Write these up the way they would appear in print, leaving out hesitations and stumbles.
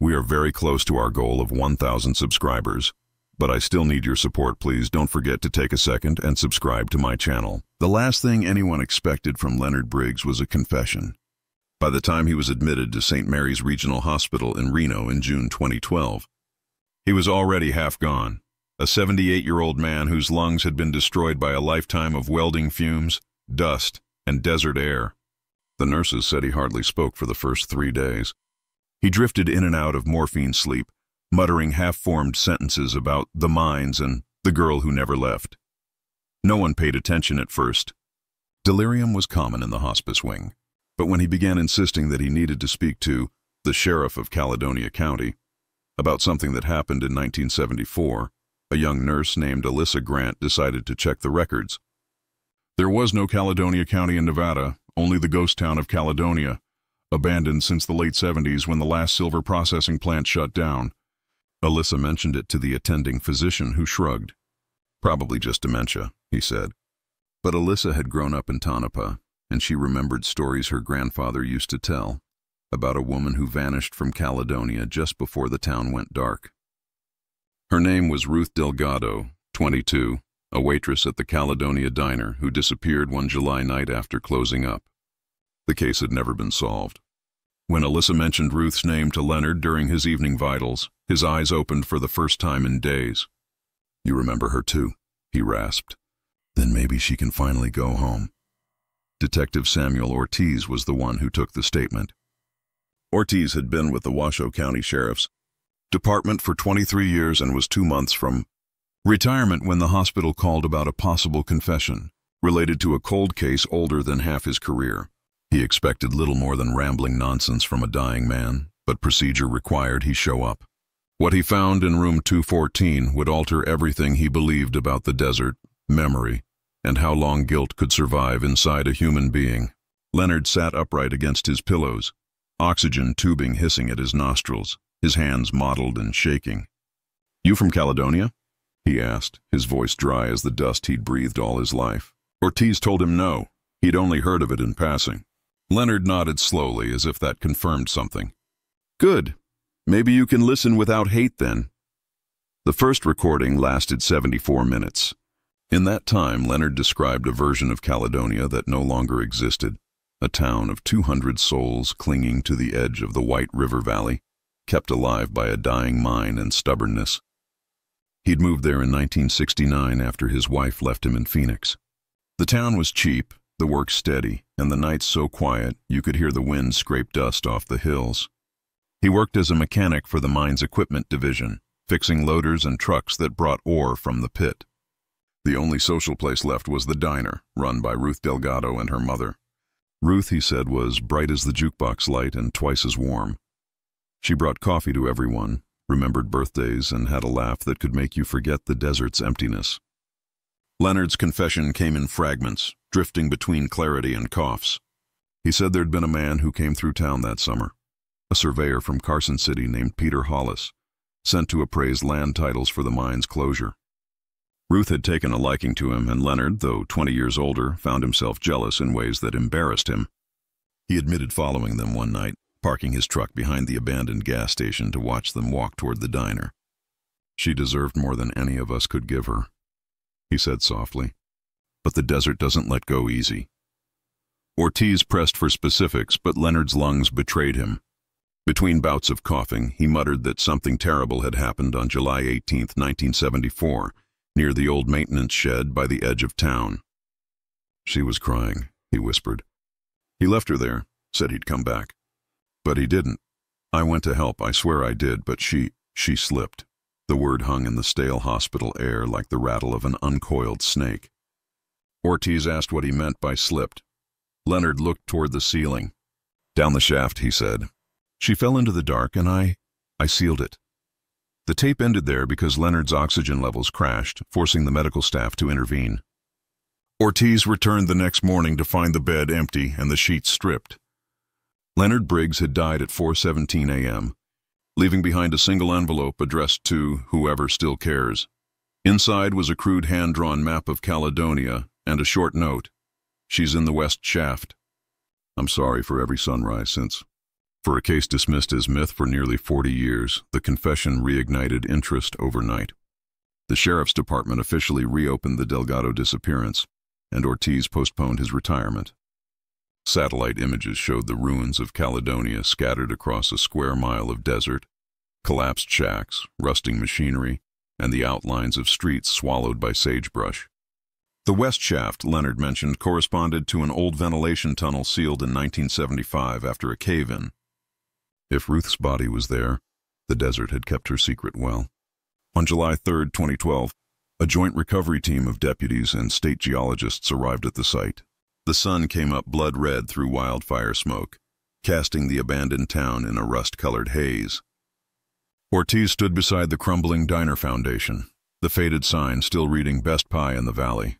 We are very close to our goal of 1,000 subscribers, but I still need your support. Please don't forget to take a second and subscribe to my channel. The last thing anyone expected from Leonard Briggs was a confession. By the time he was admitted to St. Mary's Regional Hospital in Reno in June 2012, he was already half gone, a 78-year-old man whose lungs had been destroyed by a lifetime of welding fumes, dust, and desert air. The nurses said he hardly spoke for the first 3 days. He drifted in and out of morphine sleep, muttering half-formed sentences about the mines and the girl who never left. No one paid attention at first. Delirium was common in the hospice wing, but when he began insisting that he needed to speak to the sheriff of Caledonia County about something that happened in 1974, a young nurse named Alyssa Grant decided to check the records. There was no Caledonia County in Nevada, only the ghost town of Caledonia, abandoned since the late 70s when the last silver processing plant shut down. Alyssa mentioned it to the attending physician, who shrugged. Probably just dementia, he said. But Alyssa had grown up in Tonopah, and she remembered stories her grandfather used to tell about a woman who vanished from Caledonia just before the town went dark. Her name was Ruth Delgado, 22, a waitress at the Caledonia diner who disappeared one July night after closing up. The case had never been solved. When Alyssa mentioned Ruth's name to Leonard during his evening vitals, his eyes opened for the first time in days. "You remember her too?" he rasped. "Then maybe she can finally go home." Detective Samuel Ortiz was the one who took the statement. Ortiz had been with the Washoe County Sheriff's Department for 23 years and was 2 months from retirement when the hospital called about a possible confession related to a cold case older than half his career. He expected little more than rambling nonsense from a dying man, but procedure required he show up. What he found in room 214 would alter everything he believed about the desert, memory, and how long guilt could survive inside a human being. Leonard sat upright against his pillows, oxygen tubing hissing at his nostrils, his hands mottled and shaking. "You from Caledonia?" he asked, his voice dry as the dust he'd breathed all his life. Ortiz told him no. He'd only heard of it in passing. Leonard nodded slowly, as if that confirmed something. "Good. Maybe you can listen without hate then." The first recording lasted 74 minutes. In that time, Leonard described a version of Caledonia that no longer existed, a town of 200 souls clinging to the edge of the White River Valley, kept alive by a dying mine and stubbornness. He'd moved there in 1969 after his wife left him in Phoenix. The town was cheap, the work steady, and the nights so quiet you could hear the wind scrape dust off the hills. He worked as a mechanic for the mine's equipment division, fixing loaders and trucks that brought ore from the pit. The only social place left was the diner, run by Ruth Delgado and her mother. Ruth, he said, was bright as the jukebox light and twice as warm. She brought coffee to everyone, remembered birthdays, and had a laugh that could make you forget the desert's emptiness. Leonard's confession came in fragments, drifting between clarity and coughs. He said there'd been a man who came through town that summer, a surveyor from Carson City named Peter Hollis, sent to appraise land titles for the mine's closure. Ruth had taken a liking to him, and Leonard, though 20 years older, found himself jealous in ways that embarrassed him. He admitted following them one night, parking his truck behind the abandoned gas station to watch them walk toward the diner. "She deserved more than any of us could give her," he said softly. "But the desert doesn't let go easy." Ortiz pressed for specifics, but Leonard's lungs betrayed him. Between bouts of coughing, he muttered that something terrible had happened on July 18, 1974, near the old maintenance shed by the edge of town. "She was crying," he whispered. "He left her there, said he'd come back. But he didn't. I went to help, I swear I did, but she slipped." The word hung in the stale hospital air like the rattle of an uncoiled snake. Ortiz asked what he meant by slipped. Leonard looked toward the ceiling. "Down the shaft," he said. "She fell into the dark and I sealed it." The tape ended there because Leonard's oxygen levels crashed, forcing the medical staff to intervene. Ortiz returned the next morning to find the bed empty and the sheets stripped. Leonard Briggs had died at 4:17 a.m., leaving behind a single envelope addressed to whoever still cares. Inside was a crude hand-drawn map of Caledonia and a short note. "She's in the west shaft. I'm sorry for every sunrise since." For a case dismissed as myth for nearly 40 years, the confession reignited interest overnight. The sheriff's department officially reopened the Delgado disappearance, and Ortiz postponed his retirement. Satellite images showed the ruins of Caledonia scattered across a square mile of desert, collapsed shacks, rusting machinery, and the outlines of streets swallowed by sagebrush. The west shaft Leonard mentioned corresponded to an old ventilation tunnel sealed in 1975 after a cave-in. If Ruth's body was there, the desert had kept her secret well. On July 3, 2012, a joint recovery team of deputies and state geologists arrived at the site. The sun came up blood red through wildfire smoke, casting the abandoned town in a rust-colored haze. Ortiz stood beside the crumbling diner foundation, the faded sign still reading "Best Pie in the Valley."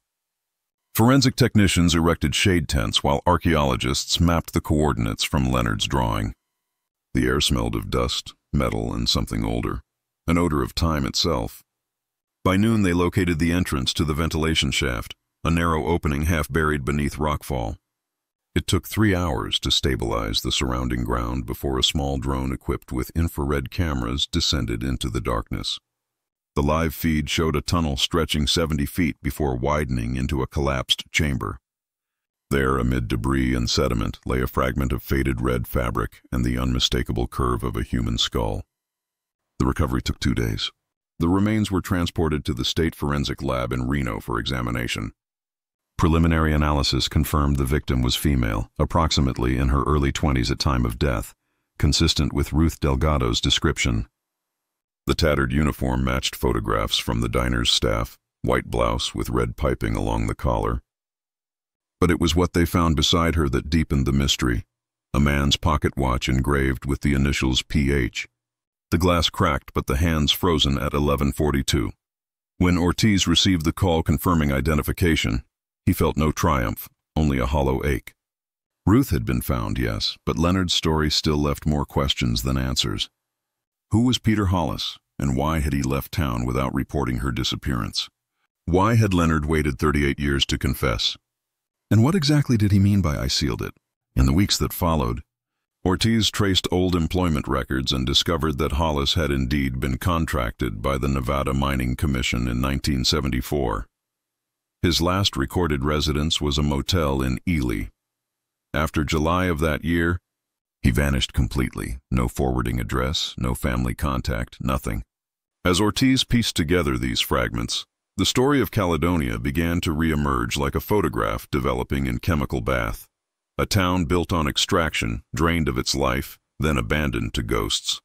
Forensic technicians erected shade tents while archaeologists mapped the coordinates from Leonard's drawing. The air smelled of dust, metal, and something older, an odor of time itself. By noon they located the entrance to the ventilation shaft, a narrow opening half buried beneath rockfall. It took 3 hours to stabilize the surrounding ground before a small drone equipped with infrared cameras descended into the darkness. The live feed showed a tunnel stretching 70 feet before widening into a collapsed chamber. There, amid debris and sediment, lay a fragment of faded red fabric and the unmistakable curve of a human skull. The recovery took 2 days. The remains were transported to the State Forensic Lab in Reno for examination. Preliminary analysis confirmed the victim was female, approximately in her early 20s at time of death, consistent with Ruth Delgado's description. The tattered uniform matched photographs from the diner's staff, white blouse with red piping along the collar. But it was what they found beside her that deepened the mystery, a man's pocket watch engraved with the initials PH. The glass cracked, but the hands frozen at 11:42. When Ortiz received the call confirming identification, he felt no triumph, only a hollow ache. Ruth had been found, yes, but Leonard's story still left more questions than answers. Who was Peter Hollis, and why had he left town without reporting her disappearance? Why had Leonard waited 38 years to confess? And what exactly did he mean by "I sealed it"? In the weeks that followed, Ortiz traced old employment records and discovered that Hollis had indeed been contracted by the Nevada Mining Commission in 1974. His last recorded residence was a motel in Ely. After July of that year, he vanished completely. No forwarding address, no family contact, nothing. As Ortiz pieced together these fragments, the story of Caledonia began to re-emerge like a photograph developing in chemical bath. A town built on extraction, drained of its life, then abandoned to ghosts.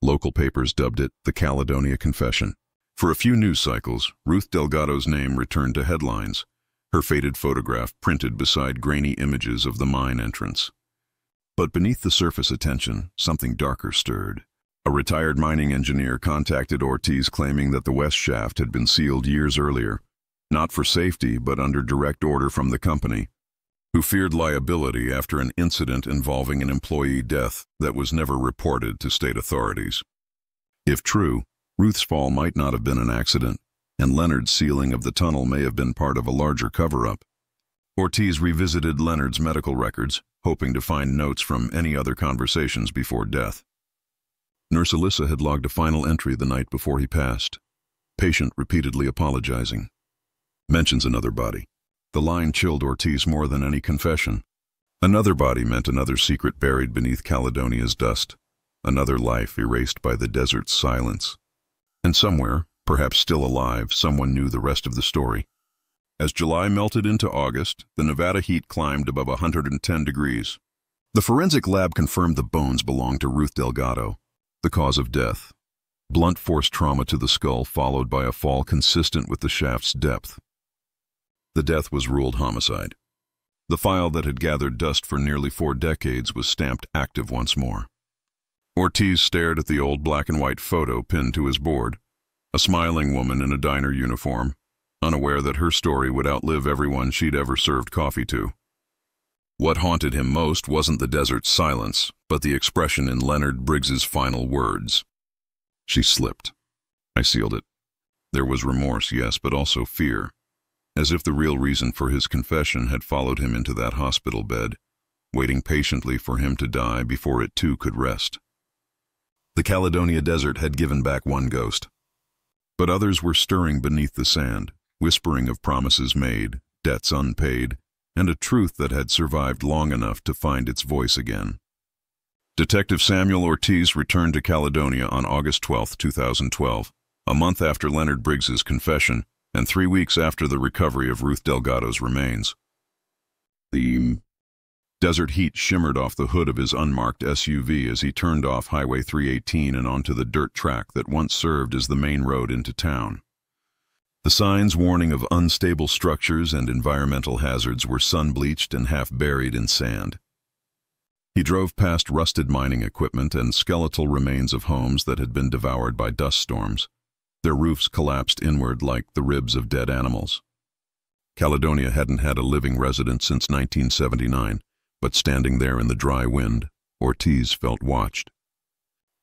Local papers dubbed it the Caledonia Confession. For a few news cycles, Ruth Delgado's name returned to headlines, her faded photograph printed beside grainy images of the mine entrance. But beneath the surface attention, something darker stirred. A retired mining engineer contacted Ortiz claiming that the west shaft had been sealed years earlier, not for safety but under direct order from the company, who feared liability after an incident involving an employee death that was never reported to state authorities. If true, Ruth's fall might not have been an accident, and Leonard's sealing of the tunnel may have been part of a larger cover-up. Ortiz revisited Leonard's medical records, hoping to find notes from any other conversations before death. Nurse Alyssa had logged a final entry the night before he passed. Patient repeatedly apologizing. Mentions another body. The line chilled Ortiz more than any confession. Another body meant another secret buried beneath Caledonia's dust. Another life erased by the desert's silence. And somewhere, perhaps still alive, someone knew the rest of the story. As July melted into August, the Nevada heat climbed above 110 degrees. The forensic lab confirmed the bones belonged to Ruth Delgado. The cause of death: blunt force trauma to the skull followed by a fall consistent with the shaft's depth. The death was ruled homicide. The file that had gathered dust for nearly 4 decades was stamped active once more. Ortiz stared at the old black and white photo pinned to his board, a smiling woman in a diner uniform, unaware that her story would outlive everyone she'd ever served coffee to. What haunted him most wasn't the desert's silence, but the expression in Leonard Briggs's final words. She slipped. I sealed it. There was remorse, yes, but also fear, as if the real reason for his confession had followed him into that hospital bed, waiting patiently for him to die before it too could rest. The Caledonia desert had given back one ghost, but others were stirring beneath the sand, whispering of promises made, debts unpaid, and a truth that had survived long enough to find its voice again. Detective Samuel Ortiz returned to Caledonia on August 12, 2012, a month after Leonard Briggs's confession and 3 weeks after the recovery of Ruth Delgado's remains. The desert heat shimmered off the hood of his unmarked SUV as he turned off Highway 318 and onto the dirt track that once served as the main road into town. The signs warning of unstable structures and environmental hazards were sun-bleached and half-buried in sand. He drove past rusted mining equipment and skeletal remains of homes that had been devoured by dust storms. Their roofs collapsed inward like the ribs of dead animals. Caledonia hadn't had a living resident since 1979, but standing there in the dry wind, Ortiz felt watched.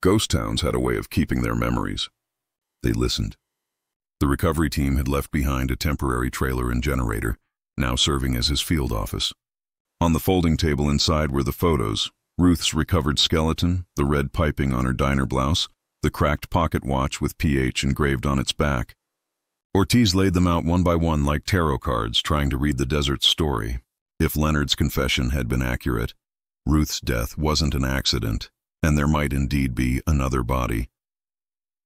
Ghost towns had a way of keeping their memories. They listened. The recovery team had left behind a temporary trailer and generator, now serving as his field office. On the folding table inside were the photos: Ruth's recovered skeleton, the red piping on her diner blouse, the cracked pocket watch with PH engraved on its back. Ortiz laid them out one by one like tarot cards, trying to read the desert's story. If Leonard's confession had been accurate, Ruth's death wasn't an accident, and there might indeed be another body.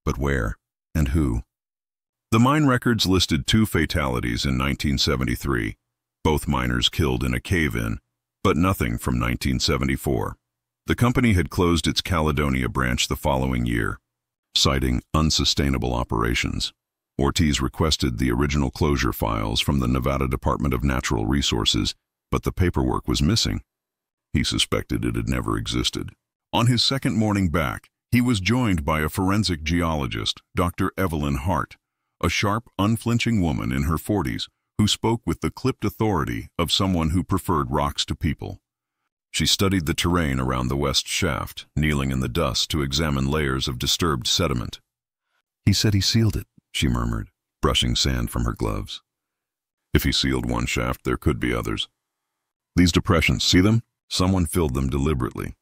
But where and who? The mine records listed 2 fatalities in 1973, both miners killed in a cave-in, but nothing from 1974. The company had closed its Caledonia branch the following year, citing unsustainable operations. Ortiz requested the original closure files from the Nevada Department of Natural Resources, but the paperwork was missing. He suspected it had never existed. On his second morning back, he was joined by a forensic geologist, Dr. Evelyn Hart, a sharp, unflinching woman in her 40s who spoke with the clipped authority of someone who preferred rocks to people. She studied the terrain around the west shaft, kneeling in the dust to examine layers of disturbed sediment. "He said he sealed it," she murmured, brushing sand from her gloves. "If he sealed one shaft, there could be others. These depressions, see them? Someone filled them deliberately."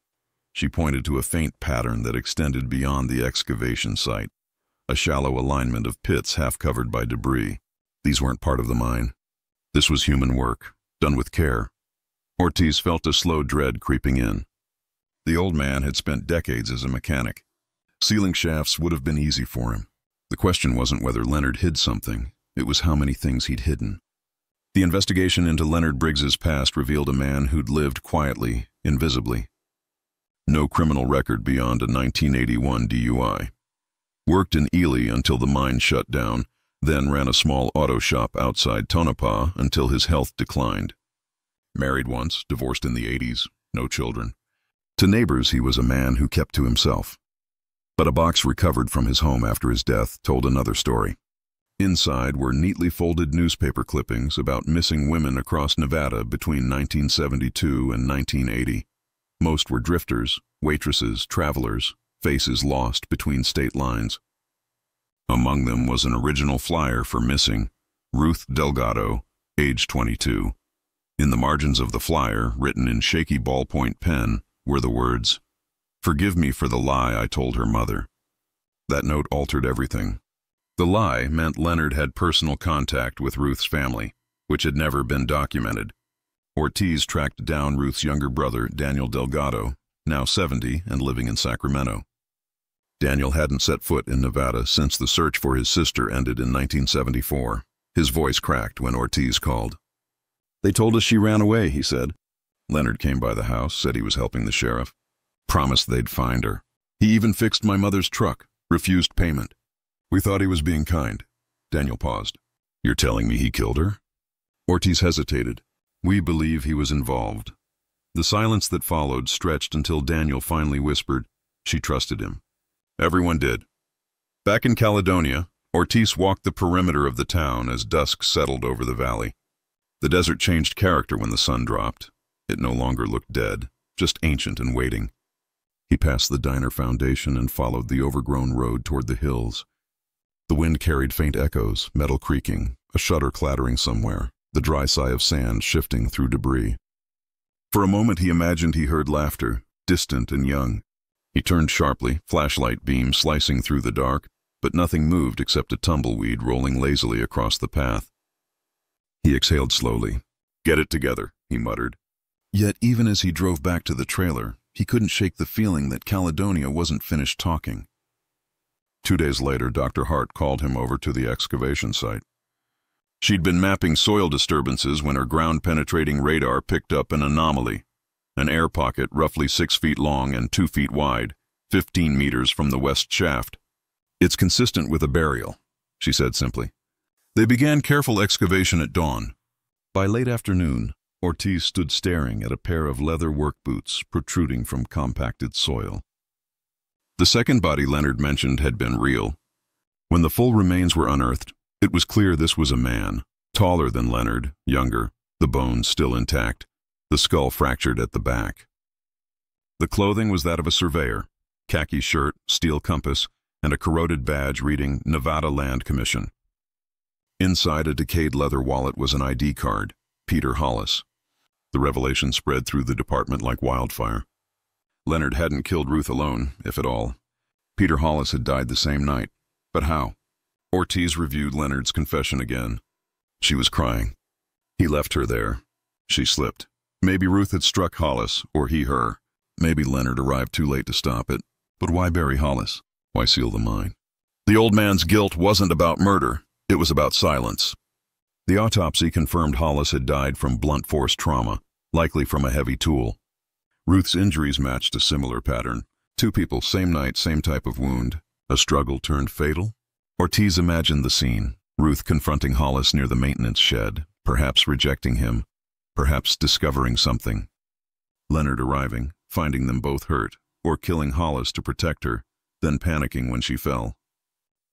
She pointed to a faint pattern that extended beyond the excavation site, a shallow alignment of pits half covered by debris. These weren't part of the mine. This was human work, done with care. Ortiz felt a slow dread creeping in. The old man had spent decades as a mechanic. Sealing shafts would have been easy for him. The question wasn't whether Leonard hid something, it was how many things he'd hidden. The investigation into Leonard Briggs's past revealed a man who'd lived quietly, invisibly. No criminal record beyond a 1981 DUI. Worked in Ely until the mine shut down, then ran a small auto shop outside Tonopah until his health declined. Married once, divorced in the 80s, no children. To neighbors, he was a man who kept to himself. But a box recovered from his home after his death told another story. Inside were neatly folded newspaper clippings about missing women across Nevada between 1972 and 1980. Most were drifters, waitresses, travelers, faces lost between state lines. Among them was an original flyer for missing Ruth Delgado, age 22. In the margins of the flyer, written in shaky ballpoint pen, were the words, "Forgive me for the lie I told her mother." That note altered everything. The lie meant Leonard had personal contact with Ruth's family, which had never been documented. Ortiz tracked down Ruth's younger brother, Daniel Delgado, now 70 and living in Sacramento. Daniel hadn't set foot in Nevada since the search for his sister ended in 1974. His voice cracked when Ortiz called. "They told us she ran away," he said. Leonard came by the house, said he was helping the sheriff. Promised they'd find her. He even fixed my mother's truck, refused payment. We thought he was being kind. Daniel paused. "You're telling me he killed her?" Ortiz hesitated. "We believe he was involved." The silence that followed stretched until Daniel finally whispered, "She trusted him." Everyone did. Back in Caledonia, Ortiz walked the perimeter of the town as dusk settled over the valley. The desert changed character when the sun dropped. It no longer looked dead, just ancient and waiting. He passed the diner foundation and followed the overgrown road toward the hills. The wind carried faint echoes, metal creaking, a shutter clattering somewhere, the dry sigh of sand shifting through debris. For a moment he imagined he heard laughter, distant and young. He turned sharply, flashlight beam slicing through the dark, but nothing moved except a tumbleweed rolling lazily across the path. He exhaled slowly. "Get it together," he muttered. Yet even as he drove back to the trailer, he couldn't shake the feeling that Caledonia wasn't finished talking. 2 days later, Dr. Hart called him over to the excavation site. She'd been mapping soil disturbances when her ground-penetrating radar picked up an anomaly, an air pocket roughly 6 feet long and 2 feet wide, 15 meters from the west shaft. "It's consistent with a burial," she said simply. They began careful excavation at dawn. By late afternoon, Ortiz stood staring at a pair of leather work boots protruding from compacted soil. The second body Leonard mentioned had been real. When the full remains were unearthed, it was clear this was a man, taller than Leonard, younger, the bones still intact, the skull fractured at the back. The clothing was that of a surveyor, khaki shirt, steel compass, and a corroded badge reading Nevada Land Commission. Inside a decayed leather wallet was an ID card, Peter Hollis. The revelation spread through the department like wildfire. Leonard hadn't killed Ruth alone, if at all. Peter Hollis had died the same night. But how? Ortiz reviewed Leonard's confession again. She was crying. He left her there. She slipped. Maybe Ruth had struck Hollis, or he her. Maybe Leonard arrived too late to stop it. But why bury Hollis? Why seal the mine? The old man's guilt wasn't about murder. It was about silence. The autopsy confirmed Hollis had died from blunt force trauma, likely from a heavy tool. Ruth's injuries matched a similar pattern. 2 people, same night, same type of wound. A struggle turned fatal? Ortiz imagined the scene. Ruth confronting Hollis near the maintenance shed, perhaps rejecting him, perhaps discovering something. Leonard arriving, finding them both hurt, or killing Hollis to protect her, then panicking when she fell.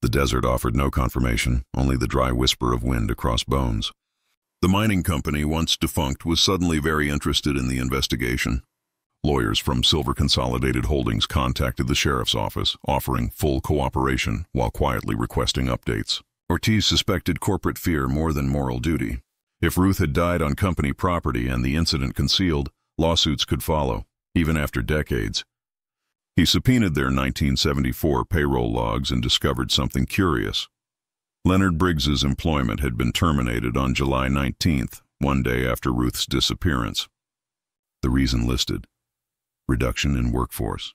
The desert offered no confirmation, only the dry whisper of wind across bones. The mining company, once defunct, was suddenly very interested in the investigation. Lawyers from Silver Consolidated Holdings contacted the sheriff's office, offering full cooperation while quietly requesting updates. Ortiz suspected corporate fear more than moral duty. If Ruth had died on company property and the incident concealed, lawsuits could follow, even after decades. He subpoenaed their 1974 payroll logs and discovered something curious. Leonard Briggs's employment had been terminated on July 19th, 1 day after Ruth's disappearance. The reason listed: reduction in workforce.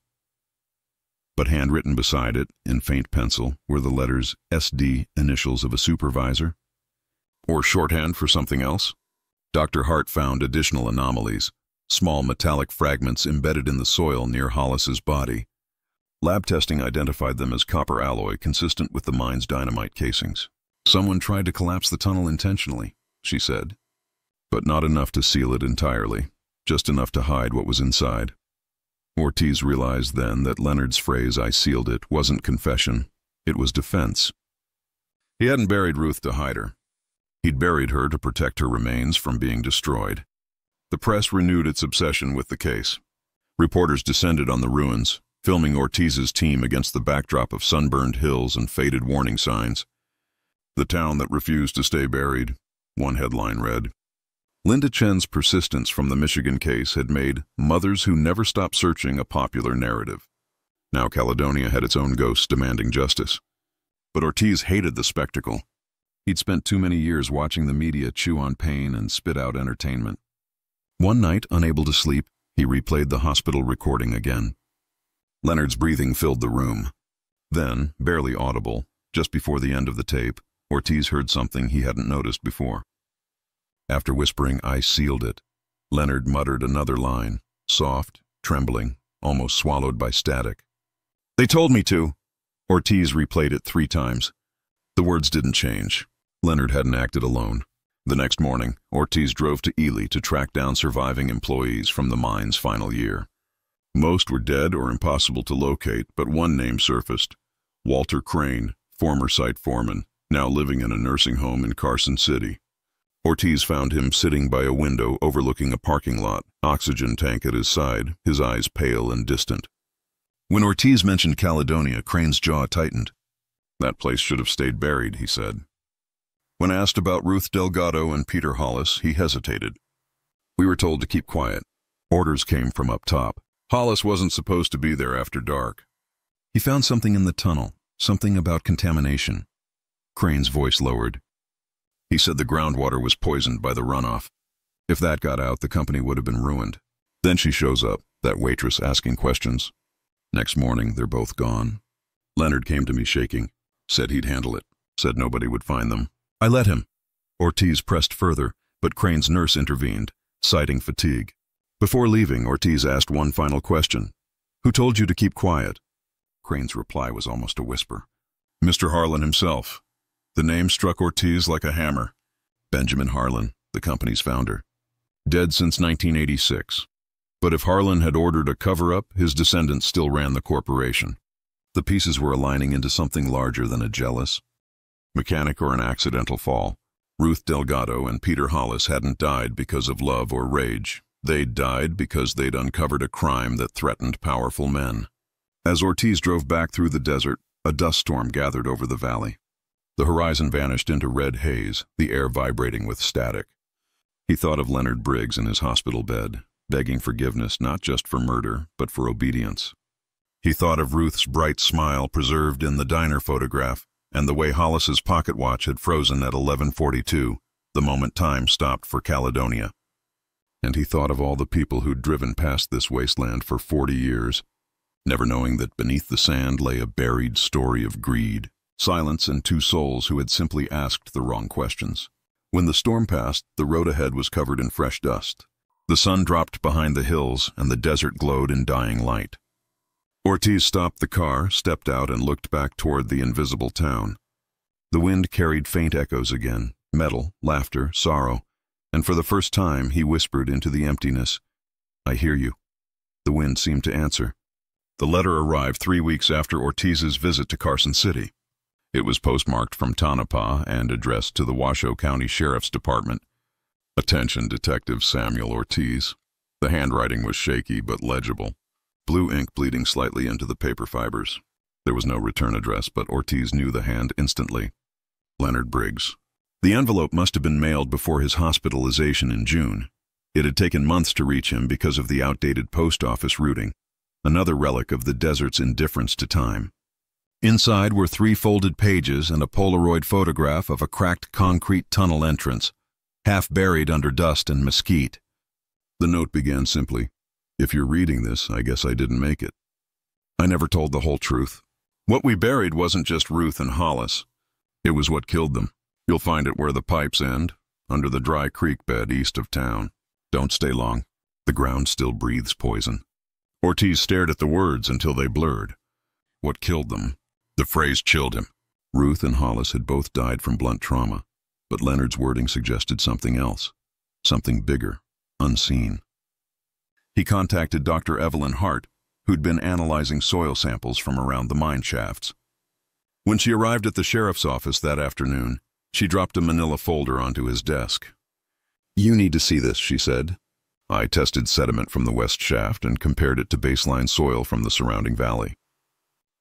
But handwritten beside it, in faint pencil, were the letters SD, initials of a supervisor. Or shorthand for something else? Dr. Hart found additional anomalies, small metallic fragments embedded in the soil near Hollis's body. Lab testing identified them as copper alloy consistent with the mine's dynamite casings. "Someone tried to collapse the tunnel intentionally," she said. But not enough to seal it entirely, just enough to hide what was inside. Ortiz realized then that Leonard's phrase, "I sealed it," wasn't confession, it was defense. He hadn't buried Ruth to hide her. He'd buried her to protect her remains from being destroyed. The press renewed its obsession with the case. Reporters descended on the ruins, filming Ortiz's team against the backdrop of sunburned hills and faded warning signs. "The town that refused to stay buried," one headline read. Linda Chen's persistence from the Michigan case had made Mothers Who Never Stop Searching a popular narrative. Now Caledonia had its own ghosts demanding justice. But Ortiz hated the spectacle. He'd spent too many years watching the media chew on pain and spit out entertainment. One night, unable to sleep, he replayed the hospital recording again. Leonard's breathing filled the room. Then, barely audible, just before the end of the tape, Ortiz heard something he hadn't noticed before. After whispering, "I sealed it," Leonard muttered another line, soft, trembling, almost swallowed by static. "They told me to." Ortiz replayed it 3 times. The words didn't change. Leonard hadn't acted alone. The next morning, Ortiz drove to Ely to track down surviving employees from the mine's final year. Most were dead or impossible to locate, but one name surfaced: Walter Crane, former site foreman, now living in a nursing home in Carson City. Ortiz found him sitting by a window overlooking a parking lot, oxygen tank at his side, his eyes pale and distant. When Ortiz mentioned Caledonia, Crane's jaw tightened. "That place should have stayed buried," he said. When asked about Ruth Delgado and Peter Hollis, he hesitated. "We were told to keep quiet." Orders came from up top. Hollis wasn't supposed to be there after dark. He found something in the tunnel, something about contamination. Crane's voice lowered. He said the groundwater was poisoned by the runoff. If that got out, the company would have been ruined. Then she shows up, that waitress asking questions. Next morning, they're both gone. Leonard came to me shaking, said he'd handle it, said nobody would find them. I let him. Ortiz pressed further, but Crane's nurse intervened, citing fatigue. Before leaving, Ortiz asked one final question. Who told you to keep quiet? Crane's reply was almost a whisper. Mr. Harlan himself. The name struck Ortiz like a hammer. Benjamin Harlan, the company's founder. Dead since 1986. But if Harlan had ordered a cover-up, his descendants still ran the corporation. The pieces were aligning into something larger than a jealous mechanic or an accidental fall. Ruth Delgado and Peter Hollis hadn't died because of love or rage. They'd died because they'd uncovered a crime that threatened powerful men. As Ortiz drove back through the desert, a dust storm gathered over the valley. The horizon vanished into red haze, the air vibrating with static. He thought of Leonard Briggs in his hospital bed, begging forgiveness not just for murder, but for obedience. He thought of Ruth's bright smile preserved in the diner photograph, and the way Hollis's pocket watch had frozen at 11:42, the moment time stopped for Caledonia. And he thought of all the people who'd driven past this wasteland for 40 years, never knowing that beneath the sand lay a buried story of greed, silence, and two souls who had simply asked the wrong questions. When the storm passed, the road ahead was covered in fresh dust. The sun dropped behind the hills, and the desert glowed in dying light. Ortiz stopped the car, stepped out, and looked back toward the invisible town. The wind carried faint echoes again, metal, laughter, sorrow, and for the first time he whispered into the emptiness, "I hear you." The wind seemed to answer. The letter arrived 3 weeks after Ortiz's visit to Carson City. It was postmarked from Tonopah and addressed to the Washoe County Sheriff's Department. Attention, Detective Samuel Ortiz. The handwriting was shaky but legible, blue ink bleeding slightly into the paper fibers. There was no return address, but Ortiz knew the hand instantly. Leonard Briggs. The envelope must have been mailed before his hospitalization in June. It had taken months to reach him because of the outdated post office routing, another relic of the desert's indifference to time. Inside were 3 folded pages and a Polaroid photograph of a cracked concrete tunnel entrance, half buried under dust and mesquite. The note began simply, "If you're reading this, I guess I didn't make it. I never told the whole truth. What we buried wasn't just Ruth and Hollis. It was what killed them. You'll find it where the pipes end, under the dry creek bed east of town. Don't stay long. The ground still breathes poison." Ortiz stared at the words until they blurred. What killed them? The phrase chilled him. Ruth and Hollis had both died from blunt trauma, but Leonard's wording suggested something else, something bigger, unseen. He contacted Dr. Evelyn Hart, who'd been analyzing soil samples from around the mine shafts. When she arrived at the sheriff's office that afternoon, she dropped a manila folder onto his desk. "You need to see this," she said. I tested sediment from the west shaft and compared it to baseline soil from the surrounding valley.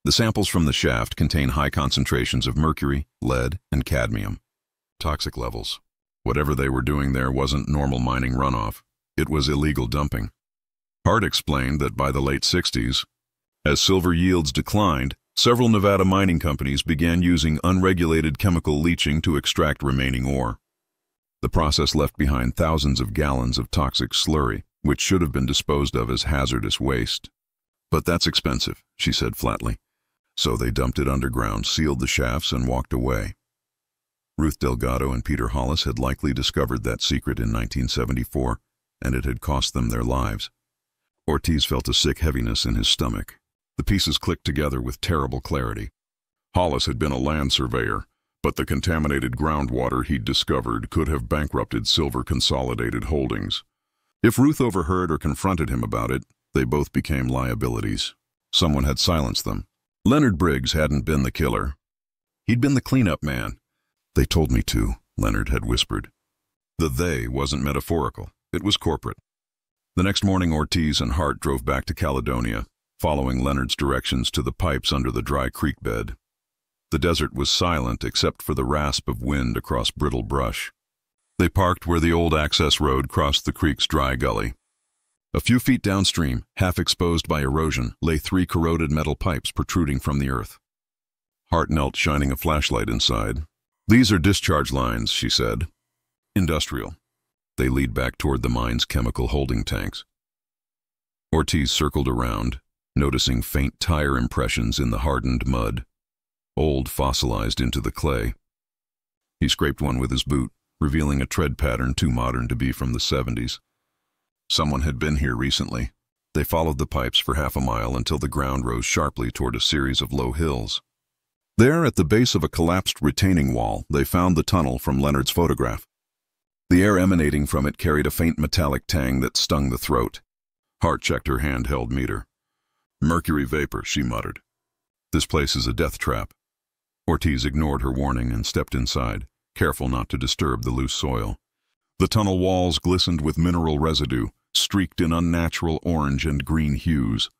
The samples from the shaft contain high concentrations of mercury, lead, and cadmium. Toxic levels. Whatever they were doing there wasn't normal mining runoff. It was illegal dumping. Hart explained that by the late 60s, as silver yields declined, several Nevada mining companies began using unregulated chemical leaching to extract remaining ore. The process left behind thousands of gallons of toxic slurry, which should have been disposed of as hazardous waste. "But that's expensive," she said flatly. So they dumped it underground, sealed the shafts, and walked away. Ruth Delgado and Peter Hollis had likely discovered that secret in 1974, and it had cost them their lives. Ortiz felt a sick heaviness in his stomach. The pieces clicked together with terrible clarity. Hollis had been a land surveyor, but the contaminated groundwater he'd discovered could have bankrupted Silver Consolidated Holdings. If Ruth overheard or confronted him about it, they both became liabilities. Someone had silenced them. Leonard Briggs hadn't been the killer. He'd been the cleanup man. "They told me to," Leonard had whispered. The "they" wasn't metaphorical. It was corporate. The next morning, Ortiz and Hart drove back to Caledonia, following Leonard's directions to the pipes under the dry creek bed. The desert was silent except for the rasp of wind across brittle brush. They parked where the old access road crossed the creek's dry gully. A few feet downstream, half exposed by erosion, lay 3 corroded metal pipes protruding from the earth. Hart knelt, shining a flashlight inside. "These are discharge lines," she said. "Industrial. They lead back toward the mine's chemical holding tanks." Ortiz circled around, noticing faint tire impressions in the hardened mud, old fossilized into the clay. He scraped one with his boot, revealing a tread pattern too modern to be from the 70s. Someone had been here recently. They followed the pipes for half a mile until the ground rose sharply toward a series of low hills. There, at the base of a collapsed retaining wall, they found the tunnel from Leonard's photograph. The air emanating from it carried a faint metallic tang that stung the throat. Hart checked her handheld meter. "Mercury vapor," she muttered. "This place is a death trap." Ortiz ignored her warning and stepped inside, careful not to disturb the loose soil. The tunnel walls glistened with mineral residue, streaked in unnatural orange and green hues.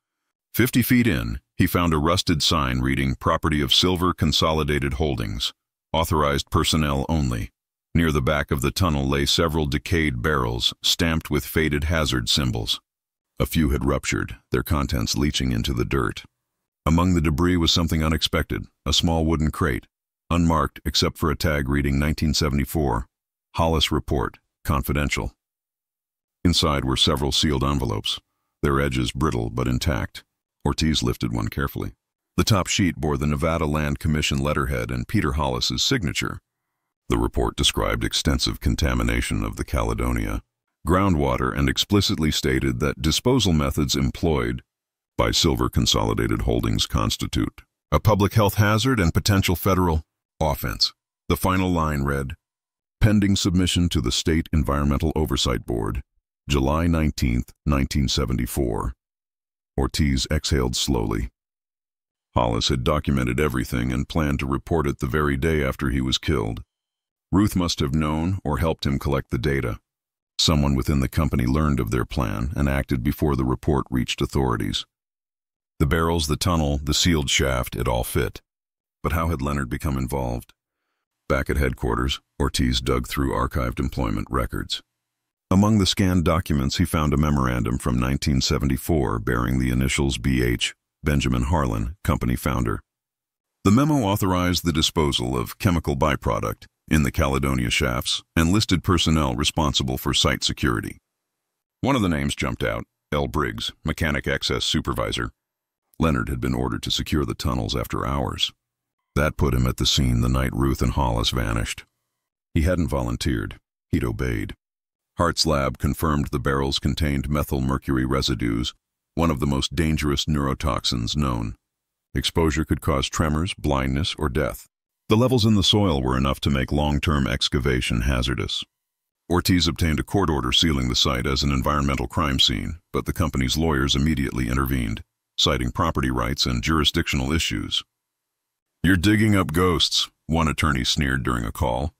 50 feet in, he found a rusted sign reading "Property of Silver Consolidated Holdings. Authorized personnel only." Near the back of the tunnel lay several decayed barrels, stamped with faded hazard symbols. A few had ruptured, their contents leaching into the dirt. Among the debris was something unexpected, a small wooden crate, unmarked except for a tag reading 1974, Hollis Report, Confidential. Inside were several sealed envelopes, their edges brittle but intact. Ortiz lifted one carefully. The top sheet bore the Nevada Land Commission letterhead and Peter Hollis's signature. The report described extensive contamination of the Caledonia groundwater and explicitly stated that disposal methods employed by Silver Consolidated Holdings constitute a public health hazard and potential federal offense. The final line read, "Pending submission to the State Environmental Oversight Board, July 19, 1974. Ortiz exhaled slowly. Hollis had documented everything and planned to report it the very day after he was killed. Ruth must have known or helped him collect the data. Someone within the company learned of their plan and acted before the report reached authorities. The barrels, the tunnel, the sealed shaft, it all fit. But how had Leonard become involved? Back at headquarters, Ortiz dug through archived employment records. Among the scanned documents, he found a memorandum from 1974 bearing the initials BH, Benjamin Harlan, company founder. The memo authorized the disposal of chemical byproduct in the Caledonia shafts and listed personnel responsible for site security. One of the names jumped out, L. Briggs, mechanic excess supervisor. Leonard had been ordered to secure the tunnels after hours. That put him at the scene the night Ruth and Hollis vanished. He hadn't volunteered. He'd obeyed. Hart's lab confirmed the barrels contained methyl mercury residues, one of the most dangerous neurotoxins known. Exposure could cause tremors, blindness, or death. The levels in the soil were enough to make long-term excavation hazardous. Ortiz obtained a court order sealing the site as an environmental crime scene, but the company's lawyers immediately intervened, citing property rights and jurisdictional issues. "You're digging up ghosts," one attorney sneered during a call.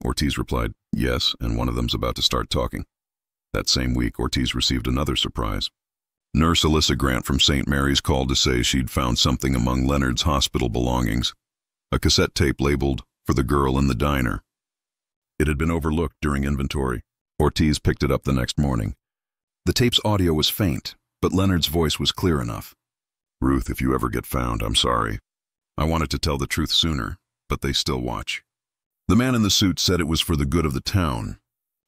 Ortiz replied, "Yes, and one of them's about to start talking." That same week, Ortiz received another surprise. Nurse Alyssa Grant from St. Mary's called to say she'd found something among Leonard's hospital belongings, a cassette tape labeled "For the Girl in the Diner." It had been overlooked during inventory. Ortiz picked it up the next morning. The tape's audio was faint, but Leonard's voice was clear enough. "Ruth, if you ever get found, I'm sorry. I wanted to tell the truth sooner, but they still watch." The man in the suit said it was for the good of the town.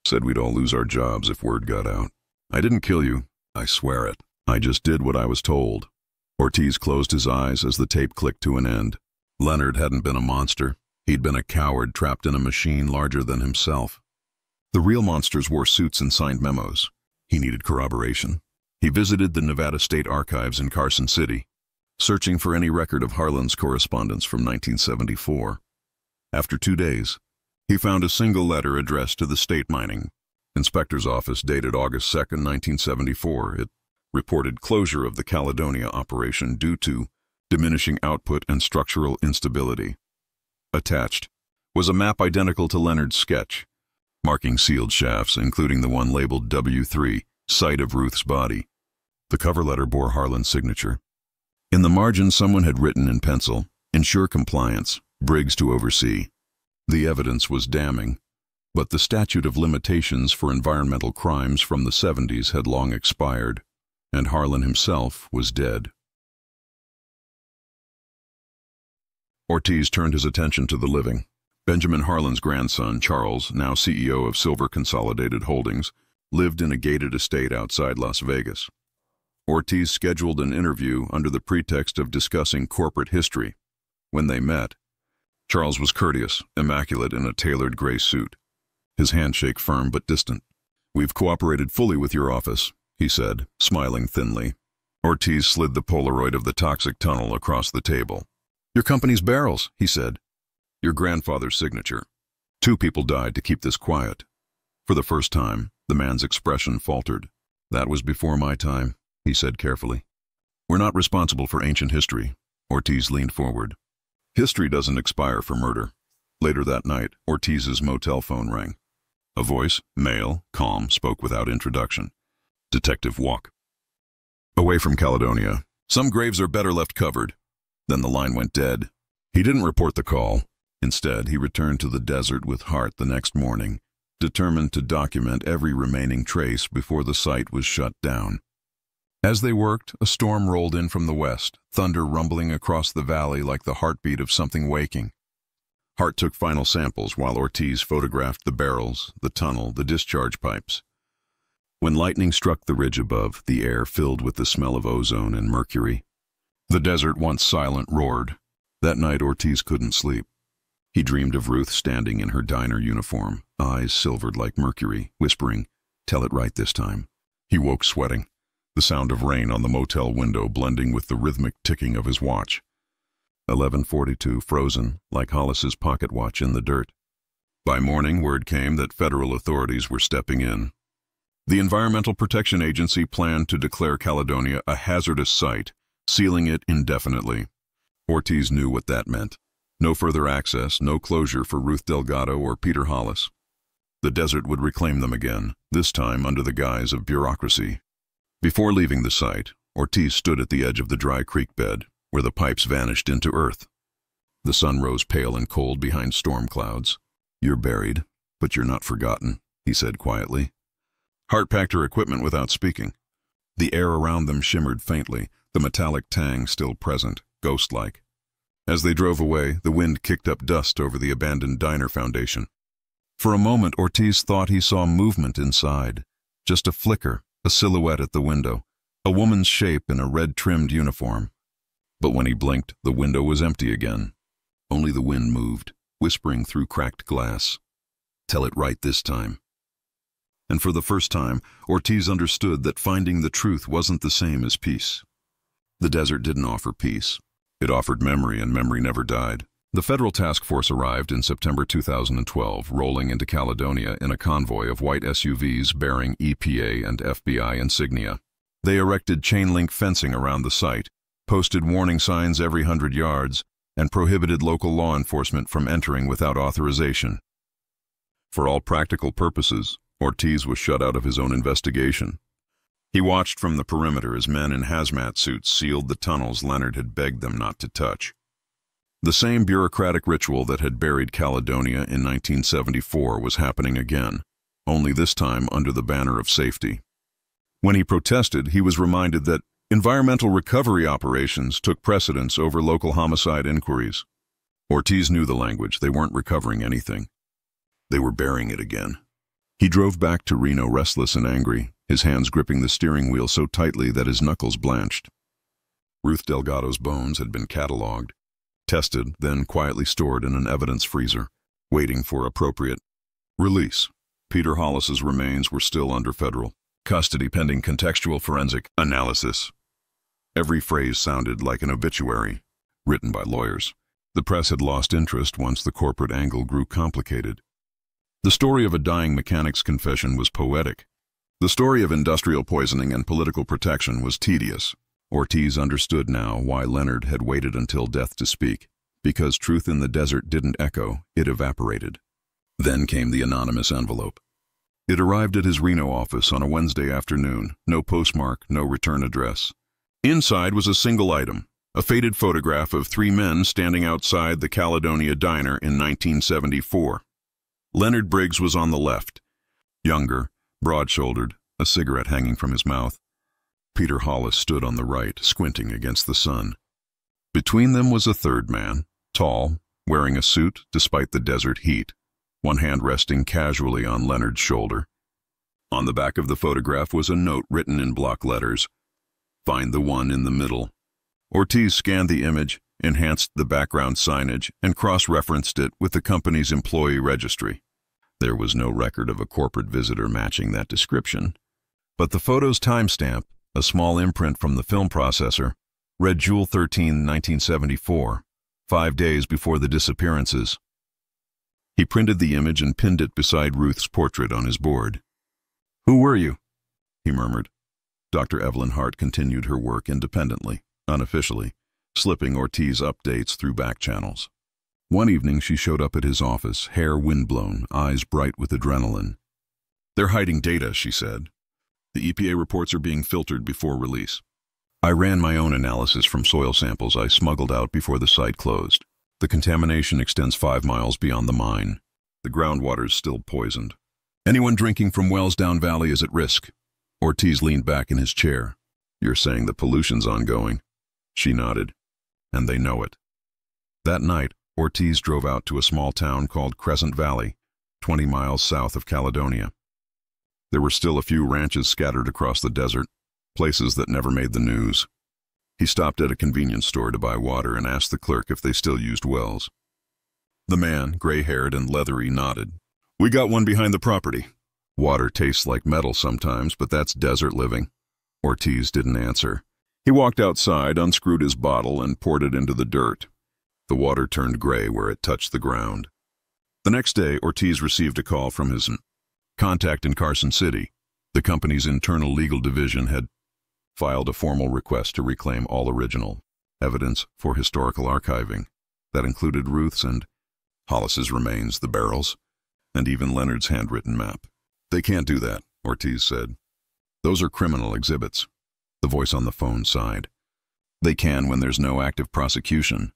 Said we'd all lose our jobs if word got out. "I didn't kill you. I swear it. I just did what I was told." Ortiz closed his eyes as the tape clicked to an end. Leonard hadn't been a monster. He'd been a coward trapped in a machine larger than himself. The real monsters wore suits and signed memos. He needed corroboration. He visited the Nevada State Archives in Carson City, searching for any record of Harlan's correspondence from 1974. After 2 days, he found a single letter addressed to the state mining inspector's office dated August 2, 1974. It reported closure of the Caledonia operation due to diminishing output and structural instability. Attached was a map identical to Leonard's sketch, marking sealed shafts, including the one labeled W3, site of Ruth's body. The cover letter bore Harlan's signature. In the margin, someone had written in pencil, "Ensure compliance, Briggs to oversee." The evidence was damning. But the statute of limitations for environmental crimes from the 70s had long expired, and Harlan himself was dead. Ortiz turned his attention to the living. Benjamin Harlan's grandson, Charles, now CEO of Silver Consolidated Holdings, lived in a gated estate outside Las Vegas. Ortiz scheduled an interview under the pretext of discussing corporate history. When they met, Charles was courteous, immaculate in a tailored gray suit, his handshake firm but distant. "We've cooperated fully with your office," he said, smiling thinly. Ortiz slid the Polaroid of the toxic tunnel across the table. "Your company's barrels," he said. "Your grandfather's signature. 2 people died to keep this quiet." For the first time, the man's expression faltered. "That was before my time," he said carefully. "We're not responsible for ancient history." Ortiz leaned forward. "History doesn't expire for murder." Later that night, Ortiz's motel phone rang. A voice, male, calm, spoke without introduction. "Detective Walk." "Away from Caledonia. Some graves are better left covered." Then the line went dead. He didn't report the call. Instead, he returned to the desert with heart the next morning, determined to document every remaining trace before the site was shut down. As they worked, a storm rolled in from the west, thunder rumbling across the valley like the heartbeat of something waking. Hart took final samples while Ortiz photographed the barrels, the tunnel, the discharge pipes. When lightning struck the ridge above, the air filled with the smell of ozone and mercury. The desert, once silent, roared. That night Ortiz couldn't sleep. He dreamed of Ruth standing in her diner uniform, eyes silvered like mercury, whispering, "Tell it right this time." He woke sweating, the sound of rain on the motel window blending with the rhythmic ticking of his watch. 11:42, frozen, like Hollis's pocket watch in the dirt. By morning, word came that federal authorities were stepping in. The Environmental Protection Agency planned to declare Caledonia a hazardous site, sealing it indefinitely. Ortiz knew what that meant. No further access, no closure for Ruth Delgado or Peter Hollis. The desert would reclaim them again, this time under the guise of bureaucracy. Before leaving the site, Ortiz stood at the edge of the dry creek bed, where the pipes vanished into earth. The sun rose pale and cold behind storm clouds. "You're buried, but you're not forgotten," he said quietly. Hart packed her equipment without speaking. The air around them shimmered faintly, the metallic tang still present, ghost-like. As they drove away, the wind kicked up dust over the abandoned diner foundation. For a moment, Ortiz thought he saw movement inside. Just a flicker, a silhouette at the window, a woman's shape in a red-trimmed uniform. But when he blinked, the window was empty again. Only the wind moved, whispering through cracked glass. "Tell it right this time." And for the first time, Ortiz understood that finding the truth wasn't the same as peace. The desert didn't offer peace. It offered memory, and memory never died. The federal task force arrived in September 2012, rolling into Caledonia in a convoy of white SUVs bearing EPA and FBI insignia. They erected chain-link fencing around the site, posted warning signs every 100 yards, and prohibited local law enforcement from entering without authorization. For all practical purposes, Ortiz was shut out of his own investigation. He watched from the perimeter as men in hazmat suits sealed the tunnels Leonard had begged them not to touch. The same bureaucratic ritual that had buried Caledonia in 1974 was happening again, only this time under the banner of safety. When he protested, he was reminded that environmental recovery operations took precedence over local homicide inquiries. Ortiz knew the language. They weren't recovering anything. They were burying it again. He drove back to Reno restless and angry, his hands gripping the steering wheel so tightly that his knuckles blanched. Ruth Delgado's bones had been catalogued, tested, then quietly stored in an evidence freezer, waiting for appropriate release. Peter Hollis's remains were still under federal custody pending contextual forensic analysis. Every phrase sounded like an obituary, written by lawyers. The press had lost interest once the corporate angle grew complicated. The story of a dying mechanic's confession was poetic. The story of industrial poisoning and political protection was tedious. Ortiz understood now why Leonard had waited until death to speak. Because truth in the desert didn't echo, it evaporated. Then came the anonymous envelope. It arrived at his Reno office on a Wednesday afternoon, no postmark, no return address. Inside was a single item, a faded photograph of 3 men standing outside the Caledonia Diner in 1974. Leonard Briggs was on the left. Younger, broad-shouldered, a cigarette hanging from his mouth. Peter Hollis stood on the right, squinting against the sun. Between them was a third man, tall, wearing a suit despite the desert heat, one hand resting casually on Leonard's shoulder. On the back of the photograph was a note written in block letters. Find the one in the middle. Ortiz scanned the image, enhanced the background signage, and cross-referenced it with the company's employee registry. There was no record of a corporate visitor matching that description, but the photo's timestamp, a small imprint from the film processor, read June 13, 1974, 5 days before the disappearances. He printed the image and pinned it beside Ruth's portrait on his board. "Who were you?" he murmured. Dr. Evelyn Hart continued her work independently, unofficially, slipping Ortiz updates through back channels. One evening she showed up at his office, hair windblown, eyes bright with adrenaline. "They're hiding data," she said. "The EPA reports are being filtered before release. I ran my own analysis from soil samples I smuggled out before the site closed. The contamination extends 5 miles beyond the mine. The groundwater's still poisoned. Anyone drinking from wells down valley is at risk." Ortiz leaned back in his chair. "You're saying the pollution's ongoing?" She nodded. "And they know it." That night, Ortiz drove out to a small town called Crescent Valley, 20 miles south of Caledonia. There were still a few ranches scattered across the desert, places that never made the news. He stopped at a convenience store to buy water and asked the clerk if they still used wells. The man, gray-haired and leathery, nodded. "We got one behind the property. Water tastes like metal sometimes, but that's desert living." Ortiz didn't answer. He walked outside, unscrewed his bottle, and poured it into the dirt. The water turned gray where it touched the ground. The next day, Ortiz received a call from his contact in Carson City. The company's internal legal division had filed a formal request to reclaim all original evidence for historical archiving. That included Ruth's and Hollis's remains, the barrels, and even Leonard's handwritten map. "They can't do that," Ortiz said. "Those are criminal exhibits." The voice on the phone sighed. "They can when there's no active prosecution."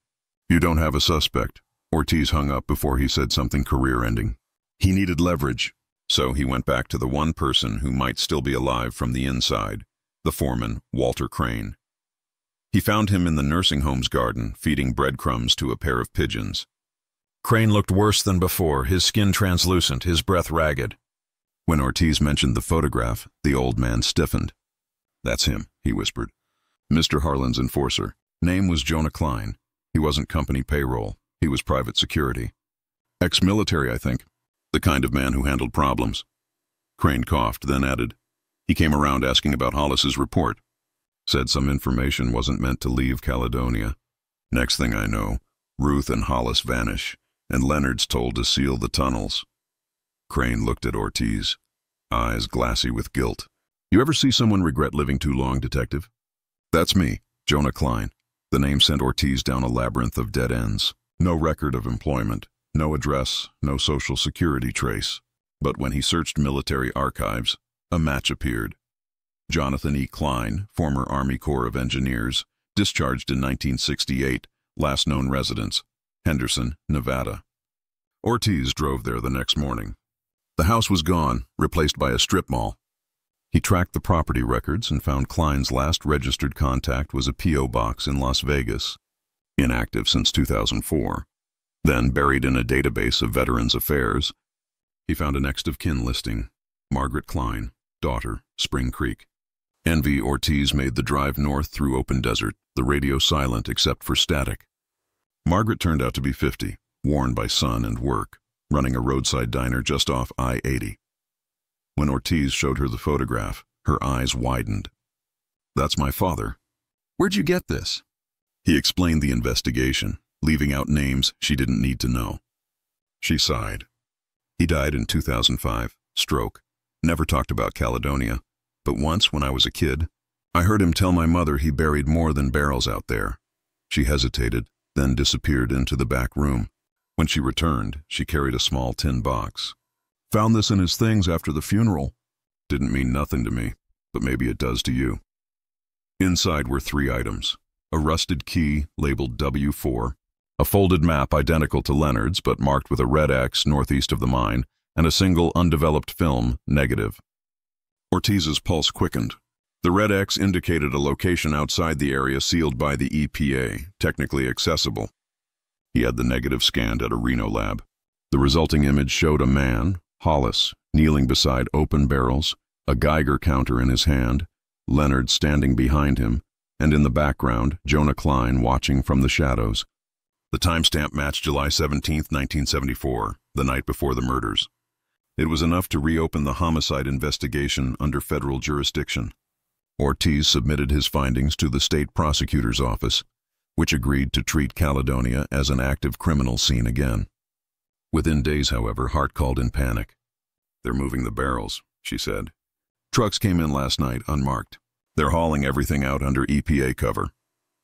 "You don't have a suspect." Ortiz hung up before he said something career-ending. He needed leverage, so he went back to the one person who might still be alive from the inside, the foreman, Walter Crane. He found him in the nursing home's garden, feeding breadcrumbs to a pair of pigeons. Crane looked worse than before, his skin translucent, his breath ragged. When Ortiz mentioned the photograph, the old man stiffened. "That's him," he whispered. "Mr. Harlan's enforcer. Name was Jonah Klein. He wasn't company payroll. He was private security. Ex-military, I think. The kind of man who handled problems." Crane coughed, then added, "He came around asking about Hollis's report. Said some information wasn't meant to leave Caledonia. Next thing I know, Ruth and Hollis vanish, and Leonard's told to seal the tunnels." Crane looked at Ortiz, eyes glassy with guilt. "You ever see someone regret living too long, Detective?" "That's me, Jonah Klein." The name sent Ortiz down a labyrinth of dead ends. No record of employment, no address, no social security trace. But when he searched military archives, a match appeared. Jonathan E. Klein, former Army Corps of Engineers, discharged in 1968, last known residence, Henderson, Nevada. Ortiz drove there the next morning. The house was gone, replaced by a strip mall. He tracked the property records and found Klein's last registered contact was a P.O. box in Las Vegas, inactive since 2004. Then, buried in a database of Veterans Affairs, he found a next of kin listing, Margaret Klein, daughter, Spring Creek. Envy Ortiz made the drive north through open desert, the radio silent except for static. Margaret turned out to be 50, worn by sun and work, running a roadside diner just off I-80. When Ortiz showed her the photograph, her eyes widened. "That's my father." "Where'd you get this?" He explained the investigation, leaving out names she didn't need to know. She sighed. "He died in 2005, stroke. Never talked about Caledonia, but once when I was a kid, I heard him tell my mother he buried more than barrels out there." She hesitated, then disappeared into the back room. When she returned, she carried a small tin box. "Found this in his things after the funeral. Didn't mean nothing to me, but maybe it does to you." Inside were 3 items. A rusted key labeled W4, A folded map identical to Leonard's but marked with a red X northeast of the mine, and a single undeveloped film, negative. Ortiz's pulse quickened. The red X indicated a location outside the area sealed by the EPA, technically accessible. He had the negative scanned at a Reno lab. The resulting image showed a man, Hollis, kneeling beside open barrels, a Geiger counter in his hand, Leonard standing behind him, and in the background, Jonah Klein watching from the shadows. The timestamp matched July 17, 1974, the night before the murders. It was enough to reopen the homicide investigation under federal jurisdiction. Ortiz submitted his findings to the state prosecutor's office, which agreed to treat Caledonia as an active criminal scene again. Within days, however, Hart called in panic. "They're moving the barrels," she said. "Trucks came in last night, unmarked. They're hauling everything out under EPA cover."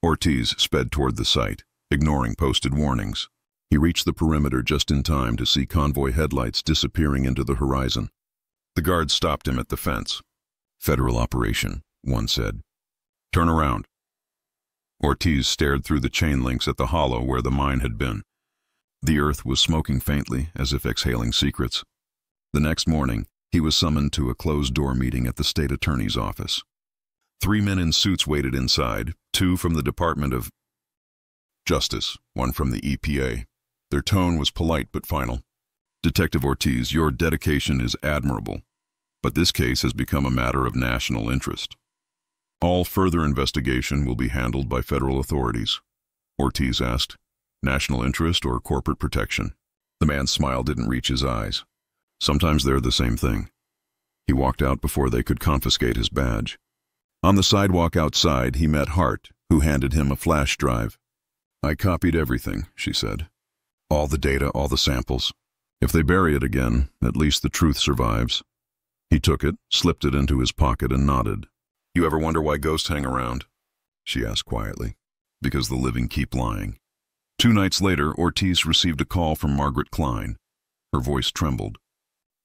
Ortiz sped toward the site, ignoring posted warnings. He reached the perimeter just in time to see convoy headlights disappearing into the horizon. The guards stopped him at the fence. "Federal operation," one said. "Turn around." Ortiz stared through the chain links at the hollow where the mine had been. The earth was smoking faintly, as if exhaling secrets. The next morning, he was summoned to a closed-door meeting at the state attorney's office. 3 men in suits waited inside, 2 from the Department of Justice, 1 from the EPA. Their tone was polite but final. "Detective Ortiz, your dedication is admirable, but this case has become a matter of national interest. All further investigation will be handled by federal authorities." Ortiz asked, "National interest or corporate protection?" The man's smile didn't reach his eyes. "Sometimes they're the same thing." He walked out before they could confiscate his badge. On the sidewalk outside, he met Hart, who handed him a flash drive. "I copied everything," she said. "All the data, all the samples. If they bury it again, at least the truth survives." He took it, slipped it into his pocket, and nodded. "You ever wonder why ghosts hang around?" she asked quietly. "Because the living keep lying." 2 nights later, Ortiz received a call from Margaret Klein. Her voice trembled.